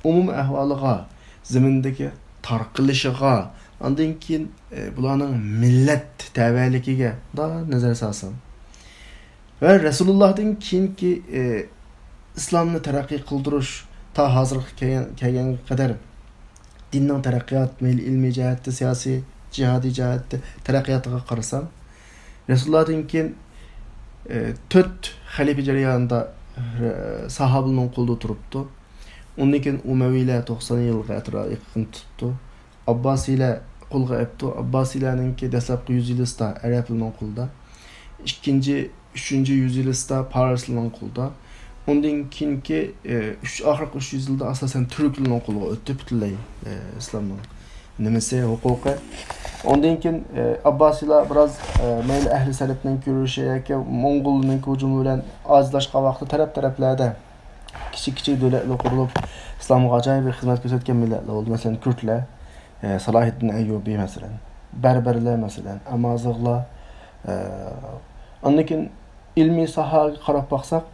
umumiy ahvoliga, zimindagi tarqilishiga, ondan keyin bularning millat tavalligiga da nazar solsam va Rasulullohdan keyingi islomni taraqqiy qildirish ta hozirgi kelgan qadar dinning taraqqiyot, ilmiy jihatda, siyosiy, jihodiy jihatda taraqqiyotiga qarasam, Rasulullohdan keyin 4 xalifa jarayonida sahobaning qo'lida turibdi. Undan keyin Umaviylar 90 yilga yaqin tutdi. Abbasiylar qo'lga olibdi. Abbasiylarninki dastlabki 100 yilda Arablarning qo'lida. Ikkinchi, 3-chi 100 yilda Farslarning qo'lida. Undan keyingi oxirgi 300 yilda asosan turklarning qo'liga o'tdi butunlay islomning nimasi, huquqi. Ondan keyin Abbasiylar biroz mayli ahli salafning ko'rishi yoki Mo'ng'ulning hujumi bilan ozlashgan vaqtda taraf-taraflarda kichik davlatlar qurilib islomga ajoyib xizmat ko'rsatgan millatlar bo'ldi. Masalan, Kurtlar, Salohiddin Ayyubiy masalan, Barbarlar masalan, Amazig'lar. Ondan keyin ilmiy sohaga qarab baxsak,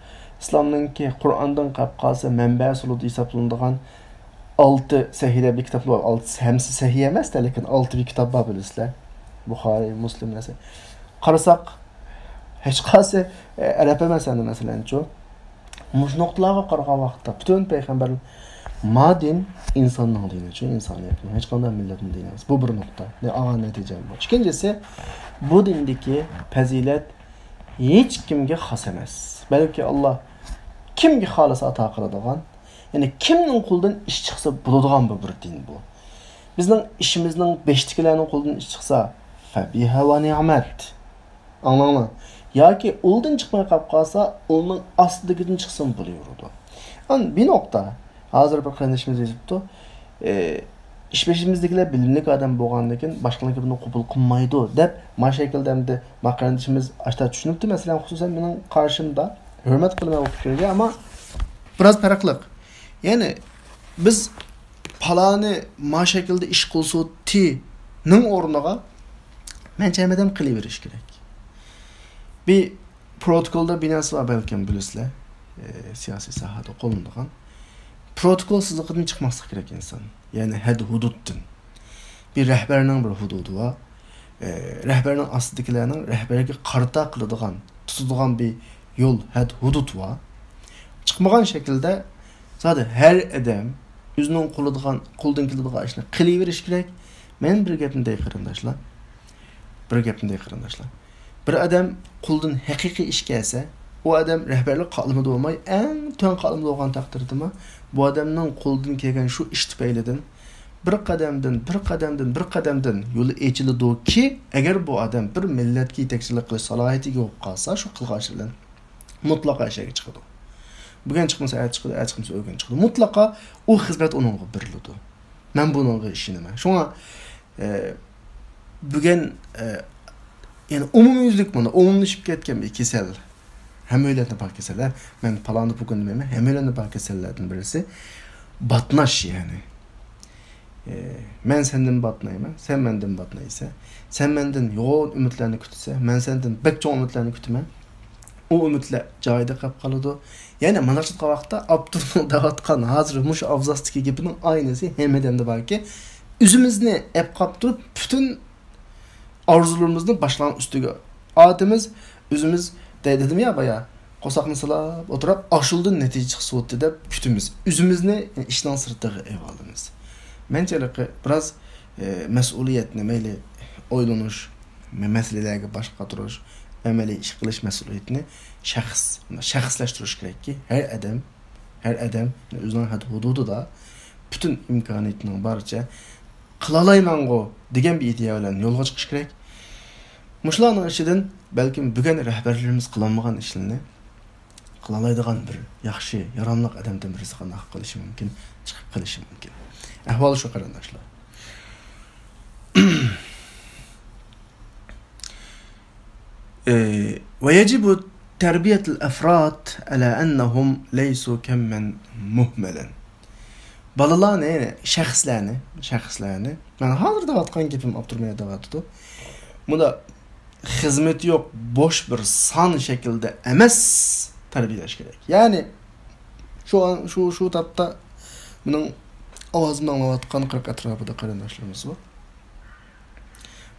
islomninki Qur'ondan qapqasi manba usulida hisoblanadigan 6 sahihli bir kitap var. 6 hemsi sahih emas de, lekin 6 bir kitap var bilisizlar. Buxoriy, Muslim nese. Qarasak hech qaysi Arab emas endi masalan chu. Mush nuqtalarga qaragan vaqtda butun payg'ambar madin insonning dini chu, insoniyatning hech qanday millatning dini emas. Bu bir nuqta. Ne ağan natija bu. İkincisi, bu dindagi fazilat hech kimga xos emas. Balki Alloh kimga xohlasa ato qiladigan, yani kimning qo'lidan ish chiqsa bo'ladigan bir din bu. Bizning ishimizning beshtikilarning qo'lidan ish chiqsa, fa biha va ni'mat. Anlama. Yoki o'ldan chiqmay qolib qolsa, uning ostidagidan chiqsin bo'laveradi. An bir nokta, hozir bir qarindishimiz yozibdi. Ish beshimizdagilar bilimli odam bo'lgandan keyin boshqalarga buni qabul qilmaydi deb, mashakilda hamda qarindishimiz ashta tushunibdi. Masalan, xususan mening qarshimda hurmat qilaman bu fikrga, ammo biroz farqliq. Yani biz palani ma şekilde iş qilsutning o'rniga mencha hammadan qilaverish kerak. Bir protokolda binasi var belki bilisizlar, siyosiy sohada qo'llanadigan. Protokol sizligidan chiqmaslik kerak inson. Yani had hududdan. Bir rahbarning bir hududi var. Rahbarning ostidagilarning rahbarga qarta qiladigan, tutadigan bir yo'l, had hudud var. Chiqmagan shaklda zaten her adam o'zining qo'ldan keladigan ishni qilaverish kerak. Men bir gapni qarindoshlar. Bir adam qo'ldan haqiqiy ish kelsa, u adam rahbarlik qilmadi bo'lmay, eng to'n qilmadi bo'lgan taqdirdami, bu odamning qo'ldan kelgan shu ish tufaylidan bir qadamdan yo'li ochiladi-ki, agar bu odam bir millatga yetakchilik qilish salohiyatiga bo'lib qolsa, shu qilgan ish bilan mutlaqo ishga chiqadi. Bugün çıkmasa ayet çıkıdı, ayet çıkmasa ögün çıkıdı. Mutlaka o hizmet onunla birildi. Ben bununla işinime. Şuna bugün yani umumiyüzlük bunda, umumlaşıp ketken bir kesel. Hem öyle de bak keseller. Ben palandı bugün dememe. Hem öyle de bak kesellerden birisi. Batnaş yani. Men senden batnayım, sen menden batnaysa. Sen menden yoğun ümitlerini kütüse, men senden bek çok ümitlerini kütüme. O ümitler joyida qolib qoladi. Yani mana shu vaqtda Abdurrahmon davatgan hozir mush avzastiki gapning aynisi hammadan da balki o'zimizni ep qolib turib bütün arzularimizni boshlan ustiga atimiz o'zimiz dedim ya baya qo'saqni silab o'tirib ashuldan natija chiqsa deb kutimiz. O'zimizni ishdan sirtiga evolamiz. Menchalik biroz mas'uliyatni mayli o'ylanish, masalalarga bosh qotirish, amaliy ish qilish mas'uliyatini shaxslashtirish kerakki, her adam o'zining hududida bütün imkoniyatning barcha qilalayman-go degan bir ideya bilan yo'lga chiqish kerak. Mushlarning ichidan balkim bugun rahbarlarimiz qilolmagan ishlarni qilalaydigan bir yaxshi, yaramli odamdan birisi qanday qilishi mumkin, chiqib qilishi mumkin. Ahvol shu qarindoshlar. ويجب تربية الأفراد على أنهم ليسوا كما مهملا. Balalarni, shaxslarni, mana hozir deyotgan gapim Abdurmay deyotdi. Bunda xizmat yo'q, bosh bir son shaklda emas tarbiyalash kerak. Ya'ni shu tapda buning ovozimni anglayotgan 40 atrofida qarindoshlarimiz bor.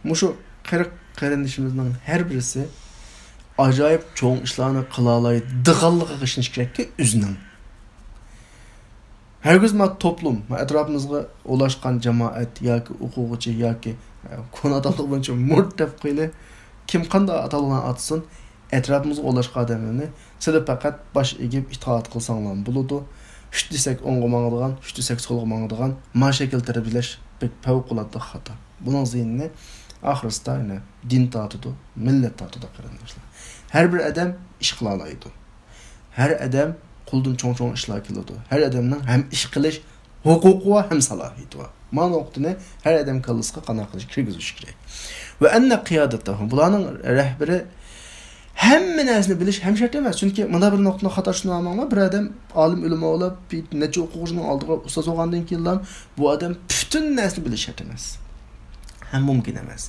Mushu 40 qarindishimizning har birisi ajoyib cho'ng ishlarni qila oladiganligiga ishonish kerakki, o'zining. Herkes toplum, etrafımızda ulaşkan cemaat, yoki o'quvchi yoki konu atalıq bo'yicha murt deb qo'yli, kim qanday atalgan atsın, etrafımızda ulaşkan adamlarni sizlar faqat bosh egib itoat qilsanglar bo'ladi. 3 desek o'ngga mangadigan, 3 desek so'lga mangadigan ma shakl tarbiyalash pek favqulodda xato. Buning ziynini oxirisida din tatudu, millat tatudu qarindoshlar. Har bir odam ish qila oladi. Har odam qo'ldan cho'ng ishlar keladi. Har odamning ham ish qilish huquqi va ham salohiyati bor. Mana nuqtani har odam kallasiga qanday qilish kirgizish kerak. Va anna qiyadatuhum, bularning rahbari hamma narsani bilish ham shart emas. Chunki mana bir nuqtani xato tushunamanglar. Bir odam olim ilm olib, necha o'quvchining oldiga ustoz bo'lgandan keyin bu odam butun narsani bilish shart emas. Ham mumkin emas.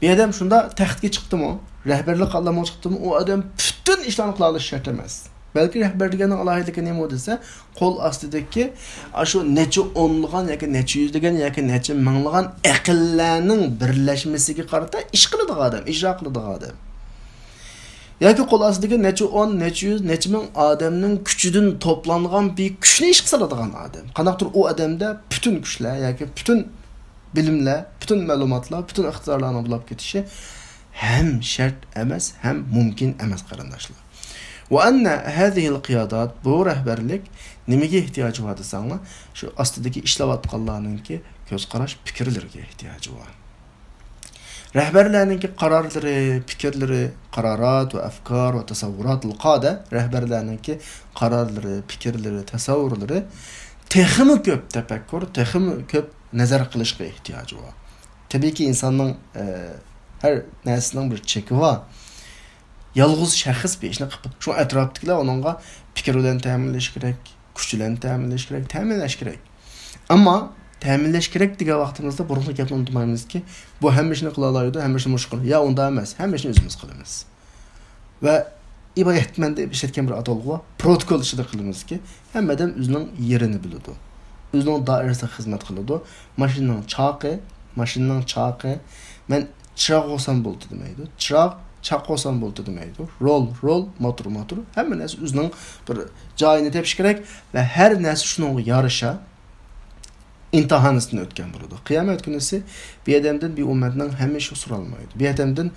Bir odam shunda taxtga chiqdimi, rahbarlik qilmoqchi chiqdimi, u odam butun ishlarni qila olishi shart emas. Belki rehber degenin alohidligi nima desa, qo'l ostidagi shu necha o'nlagan yoki necha yuzlagan yoki necha minglagan aqllarning birlashmasiga qarata ish qiladigan odam, ijro qiladigan odam. Yoki qo'l ostidagi necha 10, necha 100, necha ming odamning kuchidan to'plangan bir kuchni ish qiladigan odam. Qanaqdir u odamda butun kuchlar yoki butun bilimlar, butun ma'lumotlar, butun ixtiyorlarni bo'lib ketishi ham shart emas, ham mumkin emas qarindoshlar. وأن هذه القيادات bu rehberlik nimaga ehtiyoji bor desanglar, shu ostidagi ishlayotganlarninki ko'z qarash, fikrlarga ehtiyoji bor. Rehberlarninki qarorlari, fikrlari, qarorot va afkor va tasavvurotul qoda, rehberlarninki qarorlari, fikrlari, tasavvurlari texmi ko'p tafakkur, texmi ko'p nazar qilishga ehtiyoji bor. Tabiiyki insonning har narsaning bir cheki bor. Yalğız şəxs bir işini qılıb, şu ətrafdakilar onunla fikir bilan təminləş kerak, kuch bilan təminləş kerak. Amma təminləş kerak degan vaqtimizda burunli gapni unutmaymiz ki, bu hamma ishni qila oladi, hamma ishni mushkul. Ya unda emas, hamma ishni o'zimiz qilamiz. Va ibodatman deb ishlatgan bir atalg'i bor, protokol ishida qilamiz ki, hamma odam o'zining yerini biladi. O'zining doirasida xizmat qiladi. Mashinaning chaqi, men chiroq olsam bo'ldi demaydi. Chiroq chaq olsam bo'ldi demaydi. Rol, motor. Hamma narsa o'zining bir joyini tepish kerak va har narsa shunga yarasha imtihonini o'tgan bo'ladi. Qiyomat kunisi bu odamdan bir ummatning hamma ishi so'ralmaydi. Bu odamdan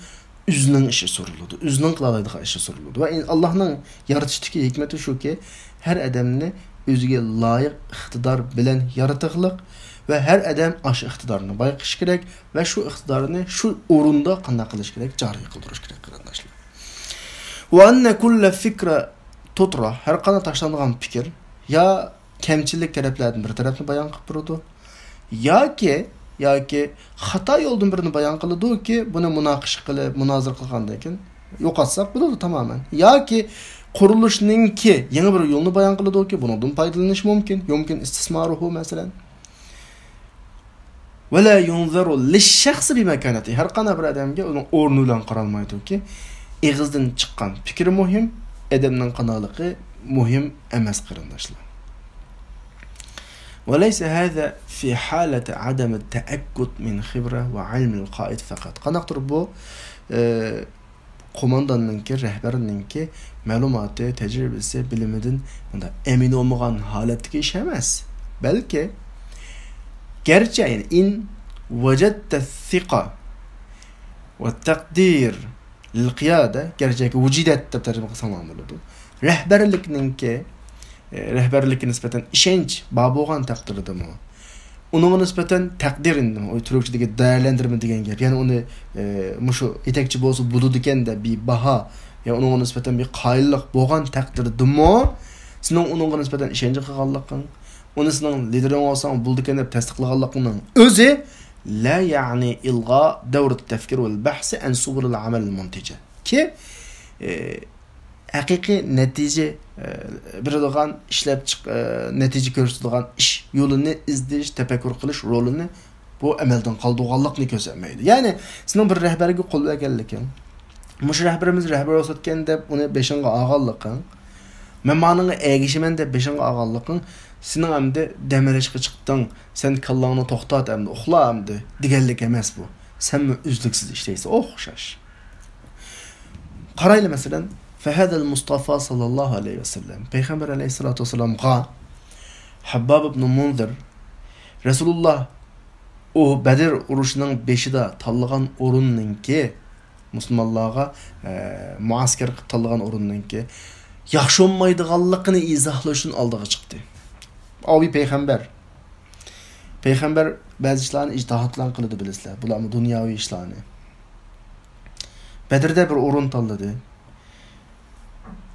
o'zining ishi so'raladi, o'zining qila oladigan ishi so'raladi. Va Allohning yaratishdagi hikmati shuki, har odamni o'ziga loyiq iqtidor bilan yaratganlik ve her adam aşı iqtidorni bayqish kerak ve şu iqtidorni şu o'rinda qanday qilish kerak, joriy qildirish kerak qarindoshlar. Va anna kulla fikra tutra, har qanday tashlangan fikr ya kamchilik taraflardan bir tarafni bayon qilib turadi, yoki xato yo'ldan birini bayon qiladi ki, buni munoqish qilib, munozir qilgandan keyin yo'qotsak bo'ladi tamoman. Yoki qurilishninki yangi bir yo'lni bayon qiladi ki, bundan foydalanish mumkin istismaruhu masalan. ولا ينظر للشخص بمكانته. Her qanday bir odamga uning o'rni bilan qaralmaydi-ki, eg'izdan chiqqan fikri muhim, odamning qanoligi muhim emas qarindoshlar. وليس هذا في حالة عدم التأكد من خبرة وعلم القائد فقط. Qanaqdir bu qo'mondonninki, rahbarninki ma'lumoti, tajribasi, bilimidan bunda emin olmagan holatdagi ish emas. Balki gerçi yani in vajadta thiqa ve takdir lil qiyada, gerçek vujudat deb tarjima qilsam bo'ladi. Rehberlikka nisbatan ishonch bor bo'lgan taqdirdami, unga nisbatan taqdir indimi, o turkchadagi değerlendirme degan gap. Yani uni mushu yetakchi bo'lsa bo'ladi ekanda bir baho, ya unga nisbatan bir qoyillik bo'lgan taqdirdami, sizning unga nisbatan ishonch qilganliging, onu sizin liderin olsan buldu ekan deb tasdiqlaganligingning o'zi لا يعني إلغاء دور التفكير والبحث عن سبل العمل المنتجة ki haqiqiy natija beradigan ishlab natija ko'rsatadigan ish yo'lini izlash, tafakkur qilish rolini bu amaldan qoldirganlikni ko'rsatmaydi. Ya'ni sizning bir rahbarga qo'l berganliking, mush rahbarimiz rahbar o'satgan deb uni beshinga olganliking, men menga ergishiman deb beshinga olganliking, sening hamda damirishga chiqding, sen kallangni to'xtat hamda uxla hamda deganlik emas bu. Sen uzluksiz ishlaysan, o'xshash. Qarayli masalan, فهذا المصطفى صلى الله عليه وسلم Peygamber aleyhissalatu vesselam Habbab ibn Munzir Resulullah o Bedir uruşunun beşida tanlagan o'rinninki musulmonlarga muasker tanlagan o'rinninki yaxshi olmaydiganligini izohlash uchun oldiga chiqdi. Abi Peygamber ba'zi ishlarni ijtihodlan qiladi bilasizlar. Bular dunyoviy ishlarni. Bedir'de bir o'rin tanladi.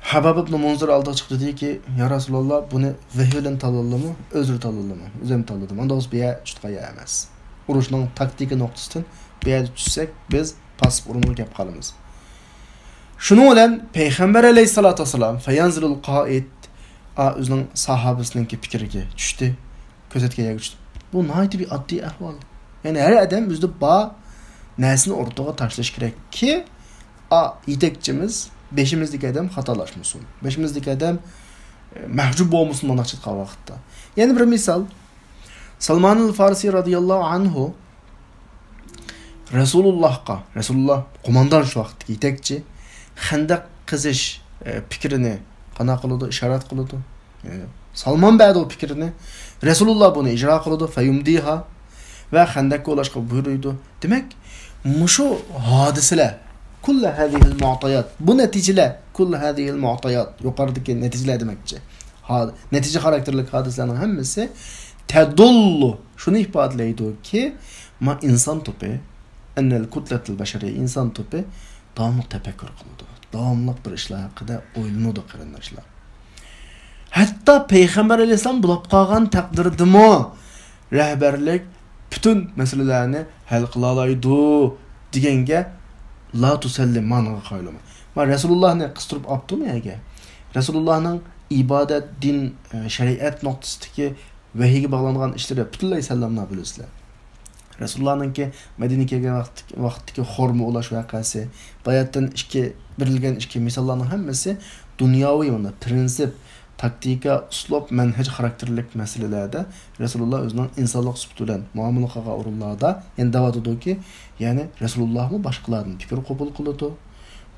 Habab ibn Munzir aldığı çıktı dedi ki ya Resulallah bunu vehiylen talalı mı, özür talalı mı? Özüm taladım. Onda biz bir yer tutmaya yemez. Uruşunun taktiki noktasından bir yer tutsek biz pasıp urumunu yap kalımız. Şunu olan Peygamber aleyhissalatu vesselam feyanzilul qaid özünün sahabesinin ki fikirge düştü. Közetkeye geçti. Bu naydı bir addi ahval. Yani her adam bizde bağ nesini ortağa taşlaş gerek ki yetekçimiz beşimizdeki adam hatalaşmasın. Beşimizdeki adam mahcup olmasın bana çıkan vakitte. Yani bir misal Salman-ı Farisi radıyallahu anhu Resulullah komandan şu vakit yetekçi Xandaq qizish fikrini qana qiladi, ishorat qiladi. Salman berdi o fikrini. Resulullah bunu icra qiladi, fayumdiha va Xandaqqa ulashga buyurdi. Demak, mushu hodisalar كل هذه المعطيات bu neticeler كل هذه المعطيات yuqoridagi neticeler demekçi. Netice karakterlik hadiselerin hemmesi tedullu şunu ifadelaydi ki ma insan topi ennel kutletul beşeri insan topi davamlı tefekkür kılıyordu. Davamlı bir işler hakkında oylanıyordu kardeşler. Hatta Peygamber Aleyhisselam bulap kalgan takdirdimi rehberlik bütün meselelerini hal kılalaydı degenge la tusallim manığı kaylama. Ma Resulullah ne kıstırıp aptı mı ya? Resulullah'ın ibadet, din, şeriat noktasındaki vehiyge bağlanan işleri bütünlüğü sellamına bölüsüler. Resulullah'ın ki Medine'ye vaktiki hormu ulaş vakası, bayattan birilgen iki misallarının hemmesi dünyavi prensip, taktika, uslop, menhec karakterlik meselelerde Resulullah özünün insanlık sübütülen muamılıqağa urullarda yani davat edu ki yani Resulullah mı başkalarının fikir kabul kılıdı,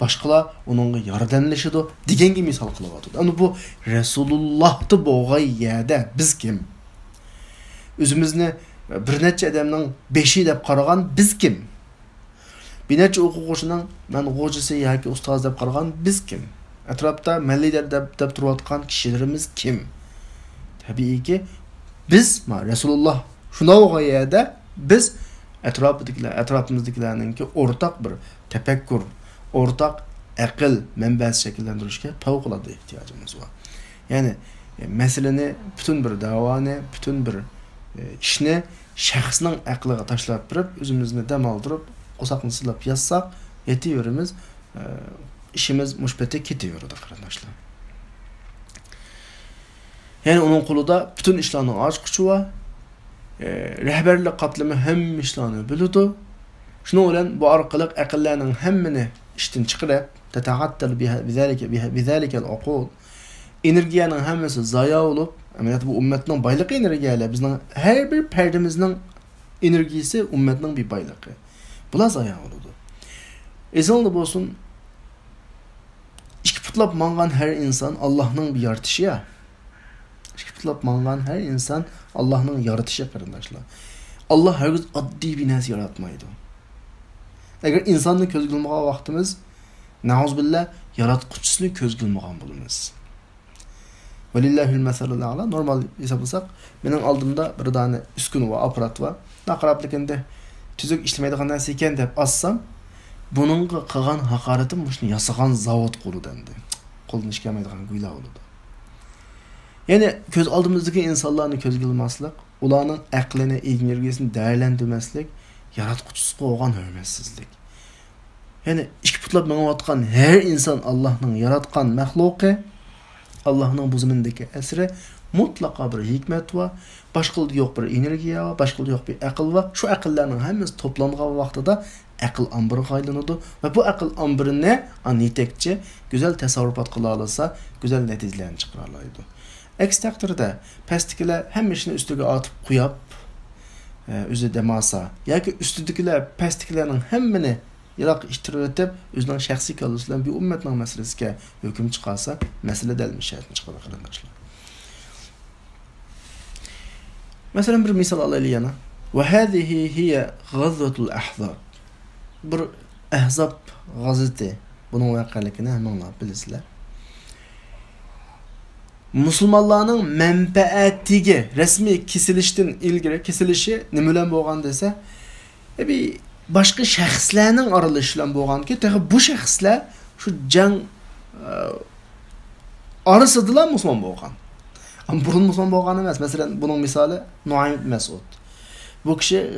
başkalar onunla yardımlaşıdı, digengi misal kılıvadı. Yani bu Resulullah'tı boğay yerde biz kim? Özümüzni bir neçe adamның beşi dep qaragan biz kim? Bir neçe o'quvchining men o'quvchisi yoki ustoz dep qaragan biz kim? Etrafta melliler dep turayotgan kishilarimiz kim? Tabiiyki biz Resulullah shuna o'g'ayada biz atrofimizdagilarninki o'rtaq bir tefekkür, o'rtaq aql manbasi shakllantirishga favqulodda ehtiyojimiz var. Yani meseleni bütün bir davani, bütün bir ishni shaxsning aqliga tashlab birib, o'zimizni dam oldirib, qo'saqni silab yazsak, yetaveramiz, ishimiz mushbati ketaveradi qarindoshlar. Yani onun qo'lida bütün ishlarning ochqichi va rahbarlik qatlami hamma ishlarni biladi. Shuning bilan bu orqali aqllarning hammani ishdan chiqarib, tata'attal bizalika al-uqul energiyanın hammasi zoya bo'lib, amaliyotda bu ummatning boyligi energiyalar. Bizning har bir perdimizning energiyasi ummatning bir boyligi. Bular zoya bo'ladi. Esonli bo'lsin, ikki putlab mangan her insan Allah'ның bir yaratışı ya. İki putlab mangan her insan Allah'ның yaratışı qarindoshlar. Allah hergiz oddiy bir narsa yaratmaydi. Agar insonni ko'z qilmagan vaqtimiz, nauzbillah yaratquchisini ko'z qilmagan bo'lamiz. Velillahül meselul a'la. Normal hesaplasak benim aldığımda bir tane üskün var, aparat var. Naqaraplikinde tüzük işlemeydiğin narsa ekan deb assam, bunun qilgan haqoratim shuni yasagan zavod qo'lidan. Qo'ldan ishlameydiğin guylar bo'ladi. Yani göz aldığımızdaki insanlarını göz kılmaslık, ularning aqlini, energiyasini değerlendirmeslik, yaratquchisiga bo'lgan hurmatsizlik. Yani ikki putlab mengayotgan her insan Allah'ning yaratgan mahluqi, Allah'ning bu zamindagi asri mutlaka bir hikmet var, başka yok bir energiya var, başka yok bir akıl var. Şu akıllarning hammasi toplangan vaqtida akıl ambiriga aylanadi ve bu akıl ambirini yetekçi güzel tasarrufat qila olsa, güzel neticelerni chiqara oladi. Aks taqdirda pastdagilar hamma ishni ustiga atib qo'yib, o'zi demasa yoki ustidagilar pastdagilarning hammani yiroq ishtirib o'tib, o'zining shaxsiy kallasi bilan bir ummatning masalasiga hukm chiqarsa, masala dalmishatni chiqarib qarindoshlar. Mesela bir misal alaylik yana. Ve hadihi hiye gazvetul ahzab. Bir ahzab gazeti. Bunun vakalikini hemen bilisizler. Müslümanların menfaatigi resmi kesilişi nimeler boğan dese bir başka şahslarning aralashishlar bo'lgan ki, bu şahslar şu jang arasıdılar Müslüman bo'lgan. Ama burun Müslüman bo'lgan emas. Mesela bunun misali Nuaym ibn Mas'ud. Bu kishi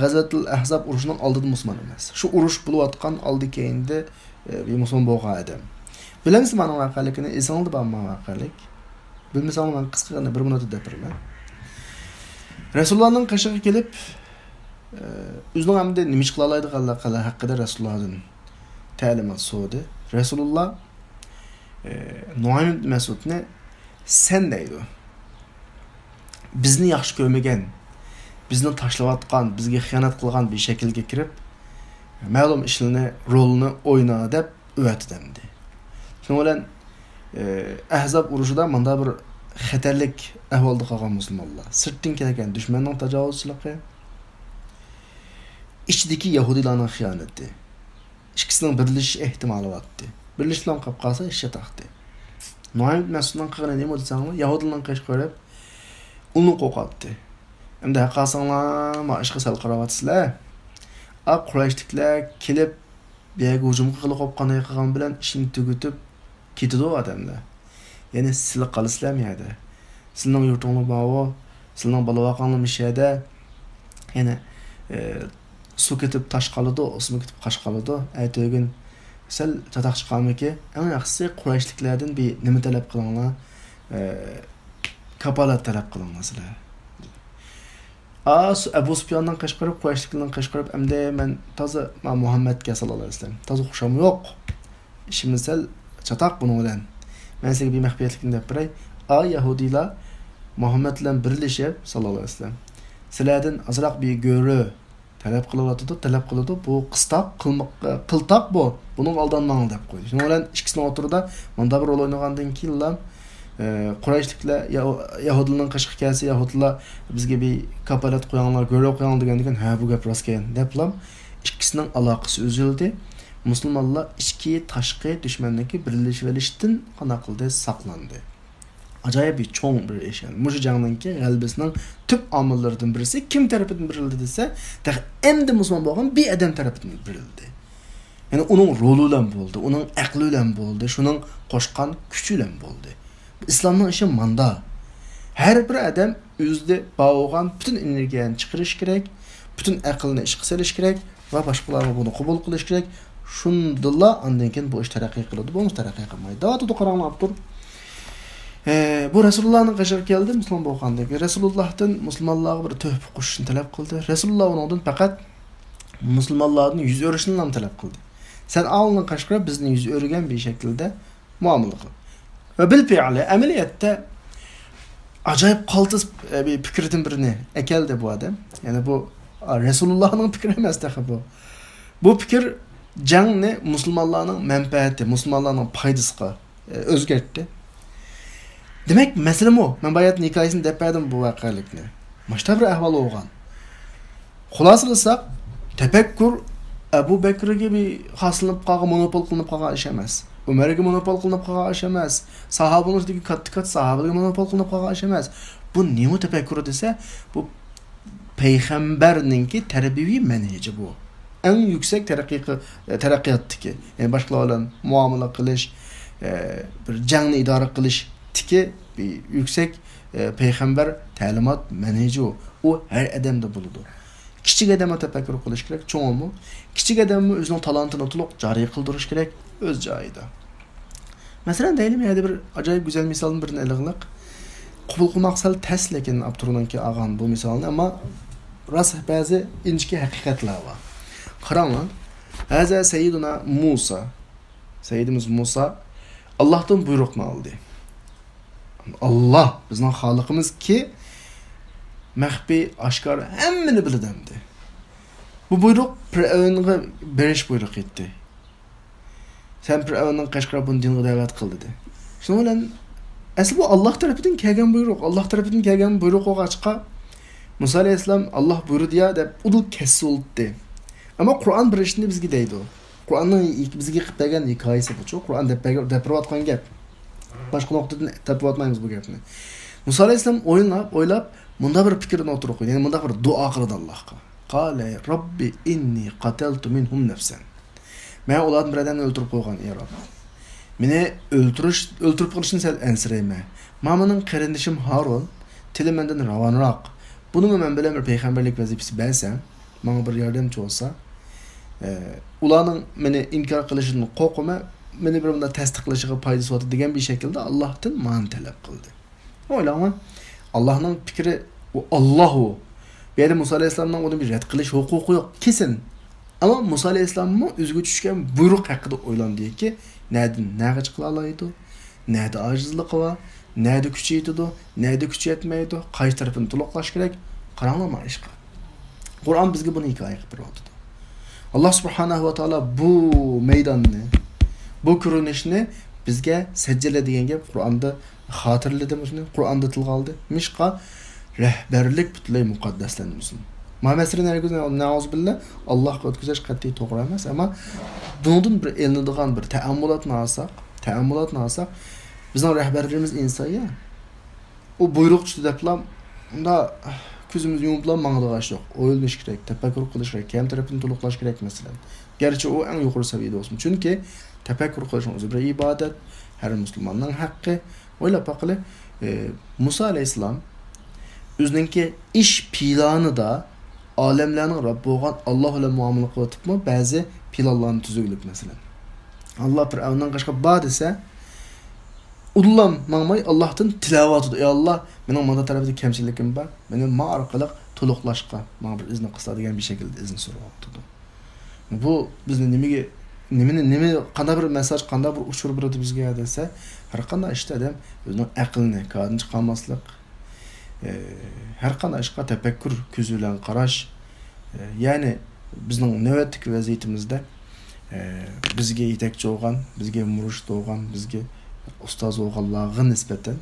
G'azvatul Ahzab urushining oldida Müslüman emas. Şu urush bo'layotgan oldi keyinde bir Müslüman bo'lgan adam. Bilamiz mana vaqalikni, esingizda bormi vaqalik? Bilmasam men qisqagina bir minutda gapiraman. Rasulullohning qashig'iga kelib, o'zining hamda nima qila oladiganligi haqida Rasulullohdan ta'limot so'radi. Rasululloh Nuaym ibn Mas'udni sen deydi. Bizni yaxshi ko'rmagan, bizni tashlayotgan, bizga xiyonat qilgan bir shaklga kirib, ma'lum ishlarni, rolni o'yna deb o'rgatdi. Shuning bilan Ahzab urushida menda bir xatarlik ahvolda qolgan musulmonlar, sirtdan kelgan dushmanning tajovuzchiligi, ichdagi yahudilarning xiyonati, ikkisining birlashish ehtimoli bor. Birlashib qolib qolsa ishga taqdi. Nuaym ibn Mas'udning qilgani nima desangmi, yahudilarning qashqarib uni qo'qatdi. Endi haqasanglar, ma ishga sal qarawatsizlar. Qurayshliklar kelib biyaga hujum qilib qolgan bilan ishni tugutib ketdi odamlar. Yani sizlar qalisizlarmi yerda? Sizning yurtinglar bor, sizning balavoqanlar mishada. Yani suv ketib tosh qoladi, o'sma ketib qosh qoladi. Aytagin sal tataq chiqarmiki, eng yaxshisi Qurayshliklardan bir nima talab qilinglar? Kapolat talab qilinglar sizlar. Abu Sufyondan qashqarib, Qurayshliklardan qashqarib, endi men toza Muhammadga sallallohu alayhi vasallam toza xusham yo'q. Ishimiz sal çatak bunu bilen. Ben size bir mahfiyetlikini de biray. Yahudiler Muhammed bilen birleşip sallallahu aleyhi ve sellem. Sizlerden azırak bir görü talep kılıladı. Bu kıltak bu. Bunun aldanmağını dep koydu. Şimdi olan ikisine oturda manda bir rol oynagandan keyin Qurayshliklar Yahudilarning qashqi kelsa, Yahudilar bizga bir kapolat qo'yinglar, görü qo'yinglar degandan ha bu gap rost ekan deplam ikkisining aloqasi uzildi. Müslümanlar içki, taşqi, düşmandagi birlashishdan qana qildi, saqlandı. Acayip bir çoğun bir iş yani. Muşu canınki g'albisining tüp amillaridan birisi kim tarafidan birildi desa, endi Müslüman bo'lgan bir adam tarafidan birildi. Yani onun rolu bilan bo'ldi, onun aqli bilan bo'ldi, shuning qo'shgan kuchi bilan bo'ldi. İslamning ishi manda. Her bir adam o'zida bo'lgan bütün energiyani chiqarish kerak, bütün aqlni ishga solish kerak va boshqalarni buni qabul qilish kerak. Şundilla andan keyin bu iş taraqqiy qiladi, bu taraqqiy qilmaydi. Davada qaranglar tur. Bu Rasulullahning qashar keldi, musulmon bo'lgandagi Rasulullahdan musulmonlarga bir tuhfa qo'shishni talab qildi. Rasululloh undan faqat musulmonlarning yuz o'rishini ham talab qildi. Sen alnın qashqarib bizni yuz o'rgan bir shaklda muomala qil. Va bil fi'li amaliyotda acayip qaltis bir fikrdan birini ekeldi bu adam. Yani bu Rasulullahning fikri emas bu. Bu fikir jangni musulmonlarning menfaati, musulmonlarning foydasiga o'zgartdi. Demak, masala bu. Men bayat hikoyasini deb berdim bu voqelikni. Mashta bir ahvol bo'lgan. Xulosalasak, tafakkur Abu Bakrga bir xoslanib qolgan, monopol qilinib qolgan ish emas. Umarga monopol qilinib qolgan ish emas. Sahobalardagi katta sahobalarga monopol qilinib qolgan ish emas. Bu nima tafakkur desa, bu payg'ambarningki tarbiyaviy manhaji bu. En yüksek teraqqiyotdiki, yani boshqalar bilan muomala qilish, bir jangni idora qilish tiki bir yüksek peygamber talimat menheci o. O her adamda buludu. Kichik adamga tafakkur qilish kerak, cho'ngmi? Kichik adamni o'zining talantini to'liq joriy qildirish kerak o'z joyida. Masalan, deylik, yana bir ajoyib go'zal misolni birini ilig'liq. Qabul qilmoq sal tas, lekin Abdurrahmonki ag'an bu misolni, ammo rost ba'zi inchki haqiqatlar bor. Qaranglar. Haza Sayyiduna Musa. Sayyidimiz Musa Allohdan buyruqni oldi. Allah bizning xoliqimiz ki maxfiy, oshkor hammani biladi. Bu buyruq Fir'avnga berish buyruq etdi. Sen Fir'avnning Qashqar buni dinga da'vat qildi dedi. Shuning bilan asli bu Alloh tarafidan kelgan buyruq. Alloh tarafidan kelgan buyruq o'g'achqa Musa alayhissalom Alloh buyurdi ya deb udul kesildi. Ama Qur'on birishni bizga deydi. Qur'onning bizga qilib bergan hikoyasi bu. Qur'on deb gapirayotgan gap. Boshqa nuqtadan topib bu gapni. Musa alayhissalom o'ylab bunda bir fikrni o'tirib qo'ydi. Ya'ni bunda bir duo qildi Allohga. Qala robbi inni qataltu minhum nafsan. Men ulardan bir odamni o'ldirib qo'ygan, ey Rob. Meni o'ldirib qo'yishni sal ansirayman. Mening qarindishim Harun tili mendan ravonroq. Buni men bilan bir payg'ambarlik vazifasi bersam, menga bir yordamchi bo'lsa, ularning meni inkor qilishini qo'rqima, meni bir bunda tasdiqlashiga foydasi bor degan bir shaklda Allohdan ma'ni talab qildi. O'ylayman, Allohning fikri u Allohu. Bu yerda Musa alayhissalomning uni bir rad qilish huquqi yo'q, kesin. Ama Musa alayhissalomning o'ziga tushgan buyruq haqida o'ylandiki, nega chiqila oladi? Neda ojizlik va neda kuch yetadi, neda kuch yetmaydi, qaysi tarafini to'liqlash kerak? Qaranglar ishqa. Qur'on bizga buni hikoya qilib beradi. Allah subhanahu va taolo bu maydonni, bu ko'rinishni bizga sajjala degan gap Qur'onda xotirladi, Qur'onda tilga oldi. Mishqa rahbarlik butlay muqaddaslanmasin. Muhammad'ın na'uzubillah Allohga o'tkazish qat'iy to'g'ri emas, ammo bundan bir elinadigan bir ta'ammulatni olsak, bizning rahbarlarimiz inson ya. O buyruq tutdi deblam, unda ko'zimizni yumib mang'ilg'ash yo'q. O'ylash kerak, tafakkur qilish kerak, kam tarafini to'liqlash kerak masalan. Garchi u eng yuqori saviyada bo'lsin. Chunki tafakkur qilish o'zi bir ibodat, har musulmonning haqqi. O'ylab boqili, Musa alayhissalom o'zining ish planida alemlerning Rabbi bo'lgan Alloh bilan muomala qilyaptimi? Ba'zi planlarni tuzilib masalan. Alloh Fir'avndan qashqa bor desa, udullam mangmay Allohdan tilovat etdi. Ey Alloh, mening mana tarafida kamchilikim bor. Meni ma orqali to'liqlashga, menga bir izni qilsa degan bir shaklda izn so'rayapti. Bu bizni nima qanday bir mesaj, qanday bir uchur beradi bizga desa, har qanday ishda adam o'zining aqlini ko'rdan chiqarmaslik, her qanday ishqa tafakkur ko'zi bilan qarash, ya'ni bizning navbatdagi vaziyatimizda bizga yetakchi bo'lgan, bizga murshid bo'lgan, bizga ustoz bo'lganlarga nisbatan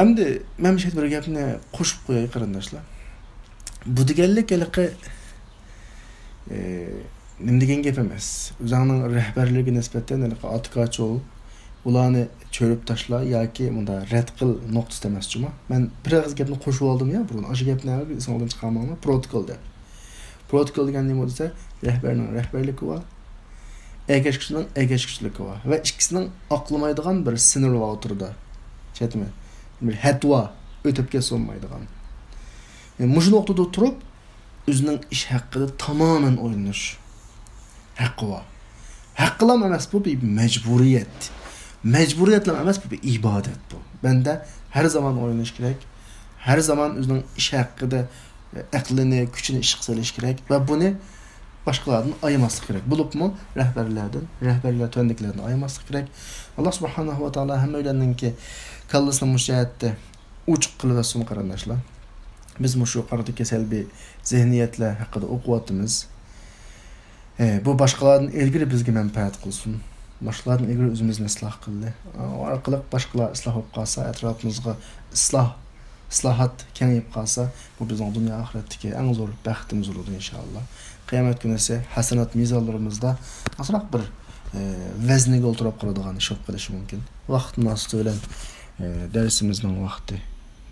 endi men shu bir gapni qo'shib qo'yay qarindoshlar. Bu deganlik haliqi nima degan gap emas. O'zining rahbarligiga nisbatan haliqi otqachi ol, ularni cho'rib tashla yoki bunda rad qil nuqtasi emas chuma. Men bir og'iz gapni qo'shib oldim ya, buni. O'sha gapni esimdan chiqarmayman. Protokol deb. Protokol degan nima bo'lsa, rahbarning rahbarligi va egashkichiligi va ikkisining aqlamaydigan bir sinir va o'tirdi. Chetmi? Bir hatva o'tib kesolmaydigan. Yani mush nuqtada turib, o'zining ish haqida tamoman o'ylanish haqqi va. Haqqlam emas, bu bir majburiyat. Mecburiyetler emas, bu bir ibadet bu. Bende her zaman oynayış gerek. Her zaman özünün iş hakkında aklını, gücünü işe salish gerek ve bunu başkalarından ayırmaslık gerek. Bulup mu rehberler tüendiklerden ayırmaslık gerek. Allah subhanahu wa ta'ala hem öğlendin ki kallasına müşahette uçuk kılıvasını karanlaşlar. Biz şu qaradaki selbi zihniyetle hakkında okuvatımız. Bu başkalarının ilgili bizge menfaat kılsın. Başkalarının ilgili özümüzün ıslah kıldı. O arkalık başkalar ıslah olup kalsa, etrafımızda islahat kengayip kalsa, bu bizim dünya ahiretteki en zor bəxtimiz olur inşallah. Kıyamet günü ise hasenat mizallarımızda nasıl bir veznige oturup kaladığını iş yapılaşı mümkün. Vakti nasıl söylen dersimizden vakti.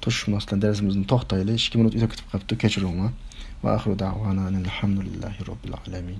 Tuşmasından dersimizin tohtaylı 2 minut izah etip kaptı. Keçir olma. Ve ahiru da'vana elhamdülillahi rabbil alemin.